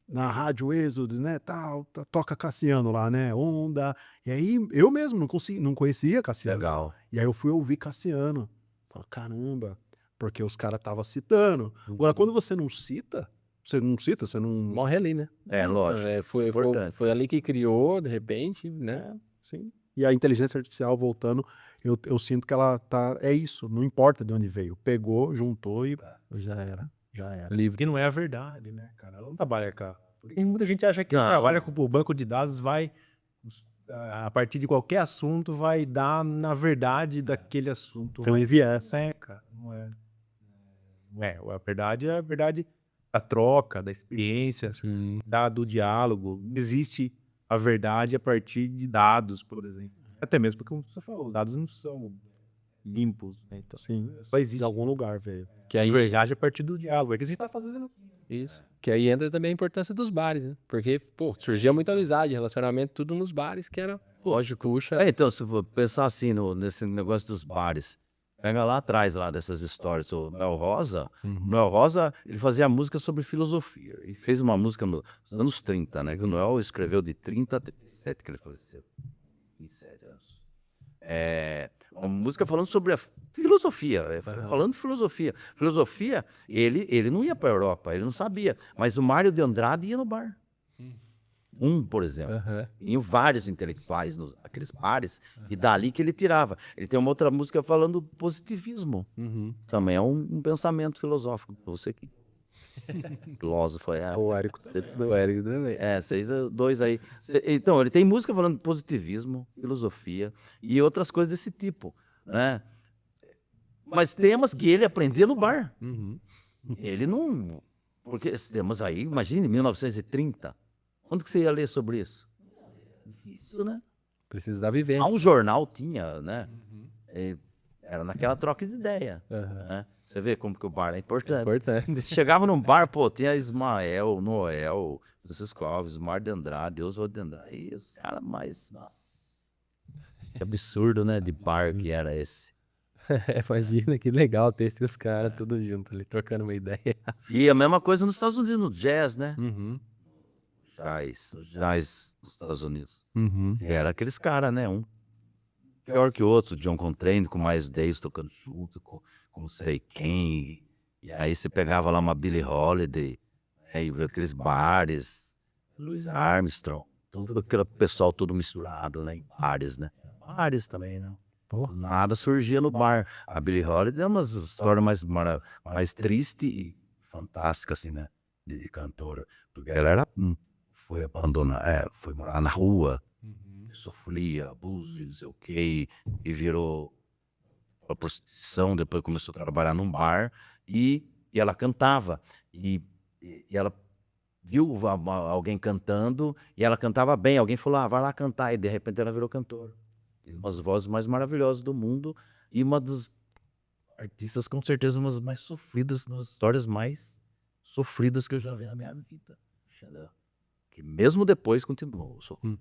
Speaker 1: na rádio Êxodo, né, tal, toca Cassiano lá, né, Onda. E aí eu mesmo não conhecia Cassiano.
Speaker 4: Legal.
Speaker 1: E aí eu fui ouvir Cassiano. Falei, caramba, porque os caras estavam citando. Agora, quando você não cita, você não cita, você não...
Speaker 2: Morre ali, né?
Speaker 4: Lógico.
Speaker 2: Foi
Speaker 4: Importante.
Speaker 2: ali que criou, de repente, né?
Speaker 1: Sim. E a inteligência artificial voltando, eu sinto que ela tá... É isso, não importa de onde veio. Pegou, juntou e
Speaker 2: Já era.
Speaker 1: já era.
Speaker 2: Livre.
Speaker 3: Que não é a verdade, né, cara? Ela não trabalha com. Porque muita gente acha que trabalha com o banco de dados, vai, a partir de qualquer assunto, vai dar na verdade daquele assunto.
Speaker 1: Tem um viés.
Speaker 3: É, cara, não é. Não é. A verdade é a verdade da troca, da experiência, do diálogo. Não existe a verdade a partir de dados, por exemplo. Até mesmo porque, como você falou, os dados não são limpos, né? Então,
Speaker 1: Sim.
Speaker 3: só
Speaker 1: De
Speaker 3: existe
Speaker 1: algum lugar veio.
Speaker 2: Que
Speaker 3: a
Speaker 2: aí,
Speaker 3: verdade a partir do diálogo. É que a gente tá fazendo.
Speaker 2: isso. Que aí entra também a importância dos bares, né? Porque, pô, surgia muita amizade, relacionamento, tudo nos bares, que era, lógico, puxa.
Speaker 4: Então, se for pensar assim nesse negócio dos bares, pega lá atrás lá dessas histórias, o Noel Rosa, ele fazia música sobre filosofia. Ele fez uma música nos anos 30, né? Que o Noel escreveu de 30 a 37, que ele faleceu. 27 anos. Uma música falando sobre a filosofia, falando de filosofia. Filosofia, ele não ia para a Europa, ele não sabia. Mas o Mário de Andrade ia no bar. Por exemplo. Iam vários intelectuais naqueles bares, e dali que ele tirava. Ele tem uma outra música falando positivismo. Também é um pensamento filosófico. Você que filósofo
Speaker 1: O Érico.
Speaker 2: O Érico também.
Speaker 4: vocês dois aí. Então, ele tem música falando de positivismo, filosofia e outras coisas desse tipo, né? Mas temas que ele aprendia no bar. Ele não... Porque esses temas aí, imagine, 1930. Onde que você ia ler sobre isso? Difícil, né?
Speaker 2: Precisa da vivência.
Speaker 4: Um jornal tinha, né? Era naquela troca de ideia. Né? Você vê como que o bar é importante.
Speaker 2: Importante.
Speaker 4: Você chegava num bar, pô, tinha Ismael, Noel, Francisco Alves, Mário de Andrade, Oswald de Andrade. E os caras mais... Nossa. Que absurdo, né? De bar que era esse.
Speaker 2: Imagina, que legal ter esses caras tudo junto ali, trocando uma ideia.
Speaker 4: E a mesma coisa nos Estados Unidos, no jazz, né? Jazz nos Estados Unidos. Era aqueles caras, né? Um pior que o outro, John Coltrane com mais Davis tocando junto, com não sei quem. E aí você pegava lá uma Billie Holiday, e aqueles bares, Louis Armstrong, todo aquele pessoal todo misturado, né? Em bares, né? Bares também, né? Nada surgia no bar. A Billie Holiday é uma história mais triste e fantástica, assim, né? De cantora. Porque ela foi abandonada, foi morar na rua, sofria abuso, não sei o quê, e virou a prostituição, depois começou a trabalhar num bar, e ela cantava, e ela viu alguém cantando, e ela cantava bem, alguém falou, vai lá cantar, e de repente ela virou cantora. Uma das vozes mais maravilhosas do mundo, e uma das artistas com certeza umas mais sofridas, nas histórias mais sofridas que eu já vi na minha vida. Que mesmo depois continuou sofrendo.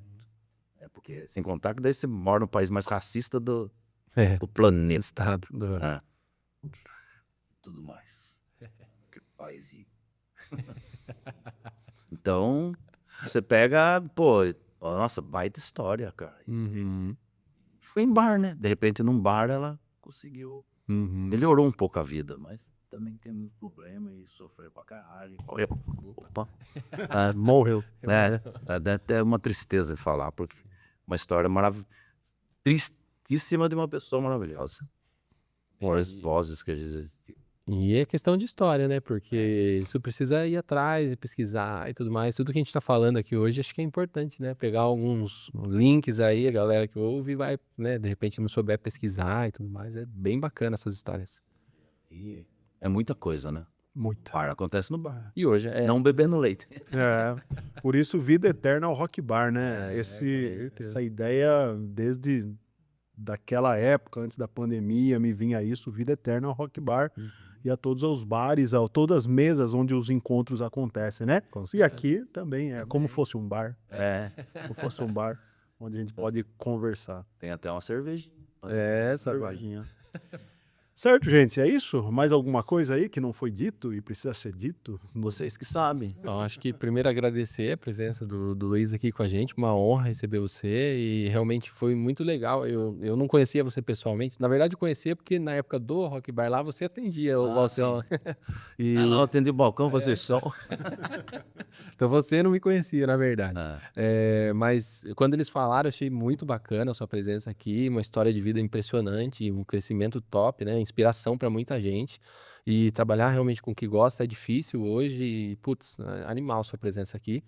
Speaker 4: Porque sem contar que daí você mora no país mais racista do planeta.
Speaker 2: Estado.
Speaker 4: Tudo mais. Que país. Então, você pega, pô, nossa, baita história, cara. Foi em bar, né? De repente, num bar, ela conseguiu. Melhorou um pouco a vida, mas também tem muito problema e sofreu pra caralho. Opa.
Speaker 1: Morreu.
Speaker 4: É até uma tristeza de falar, porque uma história tristíssima de uma pessoa maravilhosa. Com as vozes que existem.
Speaker 2: E é questão de história, né? Porque isso precisa ir atrás e pesquisar e tudo mais. Tudo que a gente tá falando aqui hoje, acho que é importante, né? Pegar alguns links aí, a galera que ouve vai, né? De repente não souber pesquisar e tudo mais. É bem bacana essas histórias.
Speaker 4: E é muita coisa, né?
Speaker 1: Muita.
Speaker 4: Bar acontece no bar.
Speaker 2: E hoje
Speaker 4: Não bebendo leite.
Speaker 1: Por isso, vida eterna ao Rock Bar, né? Essa ideia, desde daquela época, antes da pandemia, me vinha isso, vida eterna ao Rock Bar. E a todos os bares, a todas as mesas onde os encontros acontecem, né? E aqui também é como fosse um bar. Como fosse um bar, onde a gente pode conversar.
Speaker 4: Tem até uma cervejinha.
Speaker 1: Cervejinha. Certo, gente, é isso? Mais alguma coisa aí que não foi dito e precisa ser dito?
Speaker 4: Vocês que sabem.
Speaker 2: Então, acho que primeiro agradecer a presença do Luiz aqui com a gente, uma honra receber você e realmente foi muito legal. Eu não conhecia você pessoalmente, na verdade eu conhecia porque na época do Rock Bar lá você atendia o balcão. E
Speaker 4: Não, atendi o balcão, vocês são.
Speaker 2: então você não me conhecia, na verdade.
Speaker 4: Ah,
Speaker 2: Mas quando eles falaram, eu achei muito bacana a sua presença aqui, uma história de vida impressionante, um crescimento top, né? Inspiração para muita gente. E trabalhar realmente com o que gosta é difícil hoje. E, putz, animal sua presença aqui.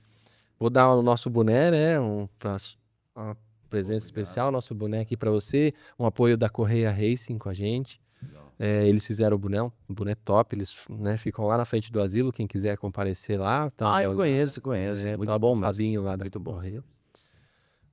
Speaker 2: Vou dar o nosso boné, né? Uma presença especial, nosso boné aqui para você. Um apoio da Correia Racing com a gente. Eles fizeram um boné top, eles, né, ficam lá na frente do asilo, quem quiser comparecer lá. Tá,
Speaker 4: eu conheço.
Speaker 2: muito
Speaker 4: Muito
Speaker 2: bom,
Speaker 4: bom.
Speaker 2: Fabinho lá da Correia.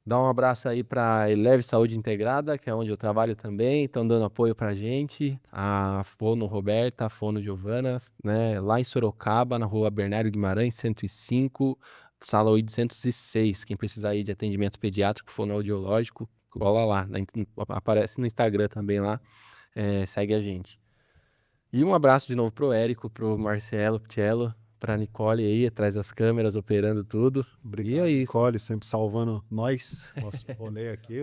Speaker 2: Dá um abraço aí para Eleve Saúde Integrada, que é onde eu trabalho também, estão dando apoio pra gente. A Fono Roberta, a Fono Giovana, né, lá em Sorocaba, na rua Bernardo Guimarães, 105, sala 806. Quem precisar aí de atendimento pediátrico, fonoaudiológico, cola lá. Aparece no Instagram também lá, segue a gente. E um abraço de novo pro Érico, pro Marcelo, pro Cello, pra Nicole aí, atrás das câmeras, operando tudo.
Speaker 1: Obrigado,
Speaker 2: E é isso.
Speaker 1: Nicole, sempre salvando nós, nosso rolê aqui.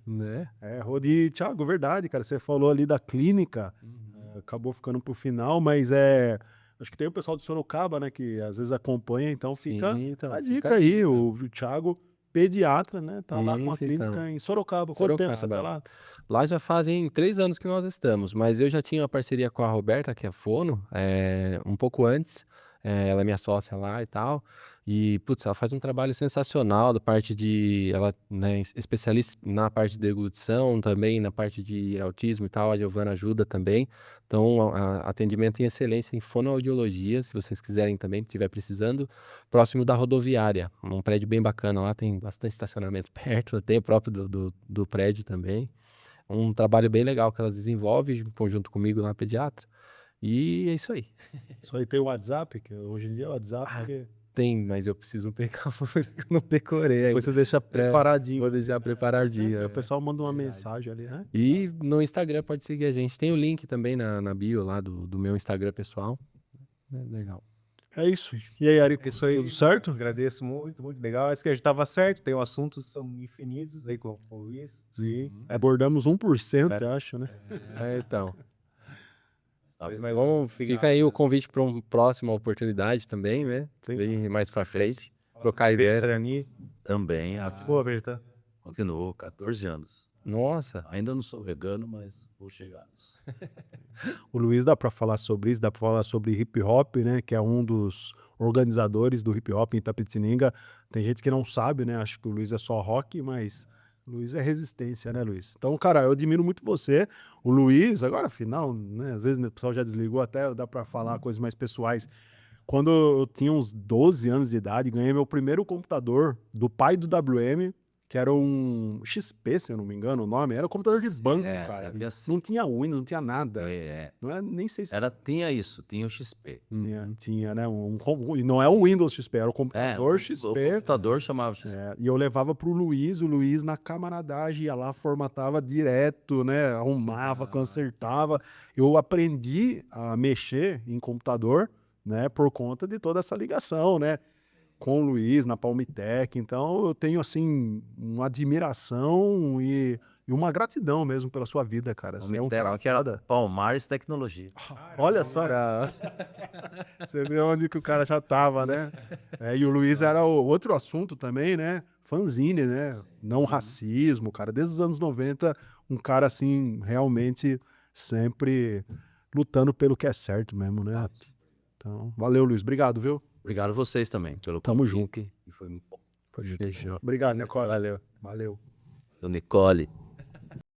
Speaker 1: Né? Rodi, Thiago, verdade, cara, você falou ali da clínica, acabou ficando pro final, mas acho que tem o pessoal de Sorocaba, né, que às vezes acompanha, então fica
Speaker 2: Sim, então,
Speaker 1: a
Speaker 2: fica
Speaker 1: dica
Speaker 2: a
Speaker 1: aí,
Speaker 2: dica.
Speaker 1: o Thiago, pediatra, né, tá lá com a
Speaker 2: Isso,
Speaker 1: clínica
Speaker 2: então.
Speaker 1: em Sorocaba. Quanto tempo você tá
Speaker 2: Sorocaba.
Speaker 1: lá?
Speaker 2: Lá já fazem 3 anos que nós estamos, mas eu já tinha uma parceria com a Roberta, que é fono, um pouco antes. Ela é minha sócia lá e tal. E, putz, ela faz um trabalho sensacional da parte de... Ela, né, especialista na parte de deglutição, também na parte de autismo e tal. A Giovana ajuda também. Então, atendimento em excelência em fonoaudiologia, se vocês quiserem também, estiver precisando. Próximo da rodoviária, um prédio bem bacana lá, tem bastante estacionamento perto, tem o próprio do prédio também. Um trabalho bem legal que elas desenvolvem em conjunto comigo lá, pediatra. E é isso aí.
Speaker 1: Só aí tem o WhatsApp, que hoje em dia é o WhatsApp, que
Speaker 2: Tem, mas eu preciso pegar, eu não decorei.
Speaker 1: depois você deixa preparadinho.
Speaker 2: Vou deixar preparadinho.
Speaker 1: Aí o pessoal manda uma mensagem ali, né?
Speaker 2: E no Instagram pode seguir a gente. Tem o link também na bio lá do meu Instagram pessoal. Legal.
Speaker 1: É isso. E aí, Ari,
Speaker 3: Isso aí,
Speaker 1: tudo certo?
Speaker 3: agradeço muito, muito legal. Acho que a gente tava certo, tem assuntos que são infinitos aí com o Luiz.
Speaker 1: Sim. Abordamos 1%, eu acho, né?
Speaker 2: Então.
Speaker 3: Mas
Speaker 2: Vamos, fica aí o convite para uma próxima oportunidade também, né?
Speaker 1: Sim.
Speaker 2: Bem mais pra frente. Trocar ideia.
Speaker 4: Também.
Speaker 3: Boa, Berta.
Speaker 4: Continuou, 14 anos.
Speaker 2: Nossa.
Speaker 4: Ainda não sou vegano, mas vou chegar.
Speaker 1: O Luiz dá pra falar sobre isso, dá pra falar sobre hip hop, né? Que é um dos organizadores do hip hop em Itapetininga. Tem gente que não sabe, né? Acho que o Luiz é só rock, mas o Luiz é resistência, né, Luiz? Então, cara, eu admiro muito você. O Luiz, agora afinal, né? Às vezes o pessoal já desligou, até dá pra falar coisas mais pessoais. Quando eu tinha uns 12 anos de idade, ganhei meu primeiro computador do pai do WM, que era um XP, se eu não me engano o nome. Era um computador de banco, cara.
Speaker 4: havia assim.
Speaker 1: Não tinha Windows, não tinha nada.
Speaker 4: É,
Speaker 1: Não era, nem sei se
Speaker 4: tinha isso, tinha o XP.
Speaker 1: tinha, né? E não é o Windows XP, era o
Speaker 4: É,
Speaker 1: computador
Speaker 4: o
Speaker 1: XP.
Speaker 4: computador chamava XP.
Speaker 1: E eu levava pro Luiz, o Luiz na camaradagem ia lá, formatava direto, né? Arrumava, consertava. Eu aprendi a mexer em computador, né? Por conta de toda essa ligação, né? Com o Luiz na Palmitec. Então eu tenho, assim, uma admiração e uma gratidão mesmo pela sua vida, cara. Você é um cara
Speaker 4: que era
Speaker 1: foda.
Speaker 4: Palmares Tecnologia.
Speaker 1: Olha só. Você vê onde que o cara já tava, né? E o Luiz era o outro assunto também, né? Fanzine, né? Não racismo, cara. Desde os anos 90, um cara assim, realmente sempre lutando pelo que é certo mesmo, né? Então, valeu, Luiz. Obrigado, viu?
Speaker 4: Obrigado a vocês também pelo
Speaker 1: Tamo
Speaker 4: convite,
Speaker 1: junto.
Speaker 4: e foi muito bom.
Speaker 1: Obrigado, Nicole.
Speaker 2: Valeu.
Speaker 1: Valeu.
Speaker 4: Do Nicole.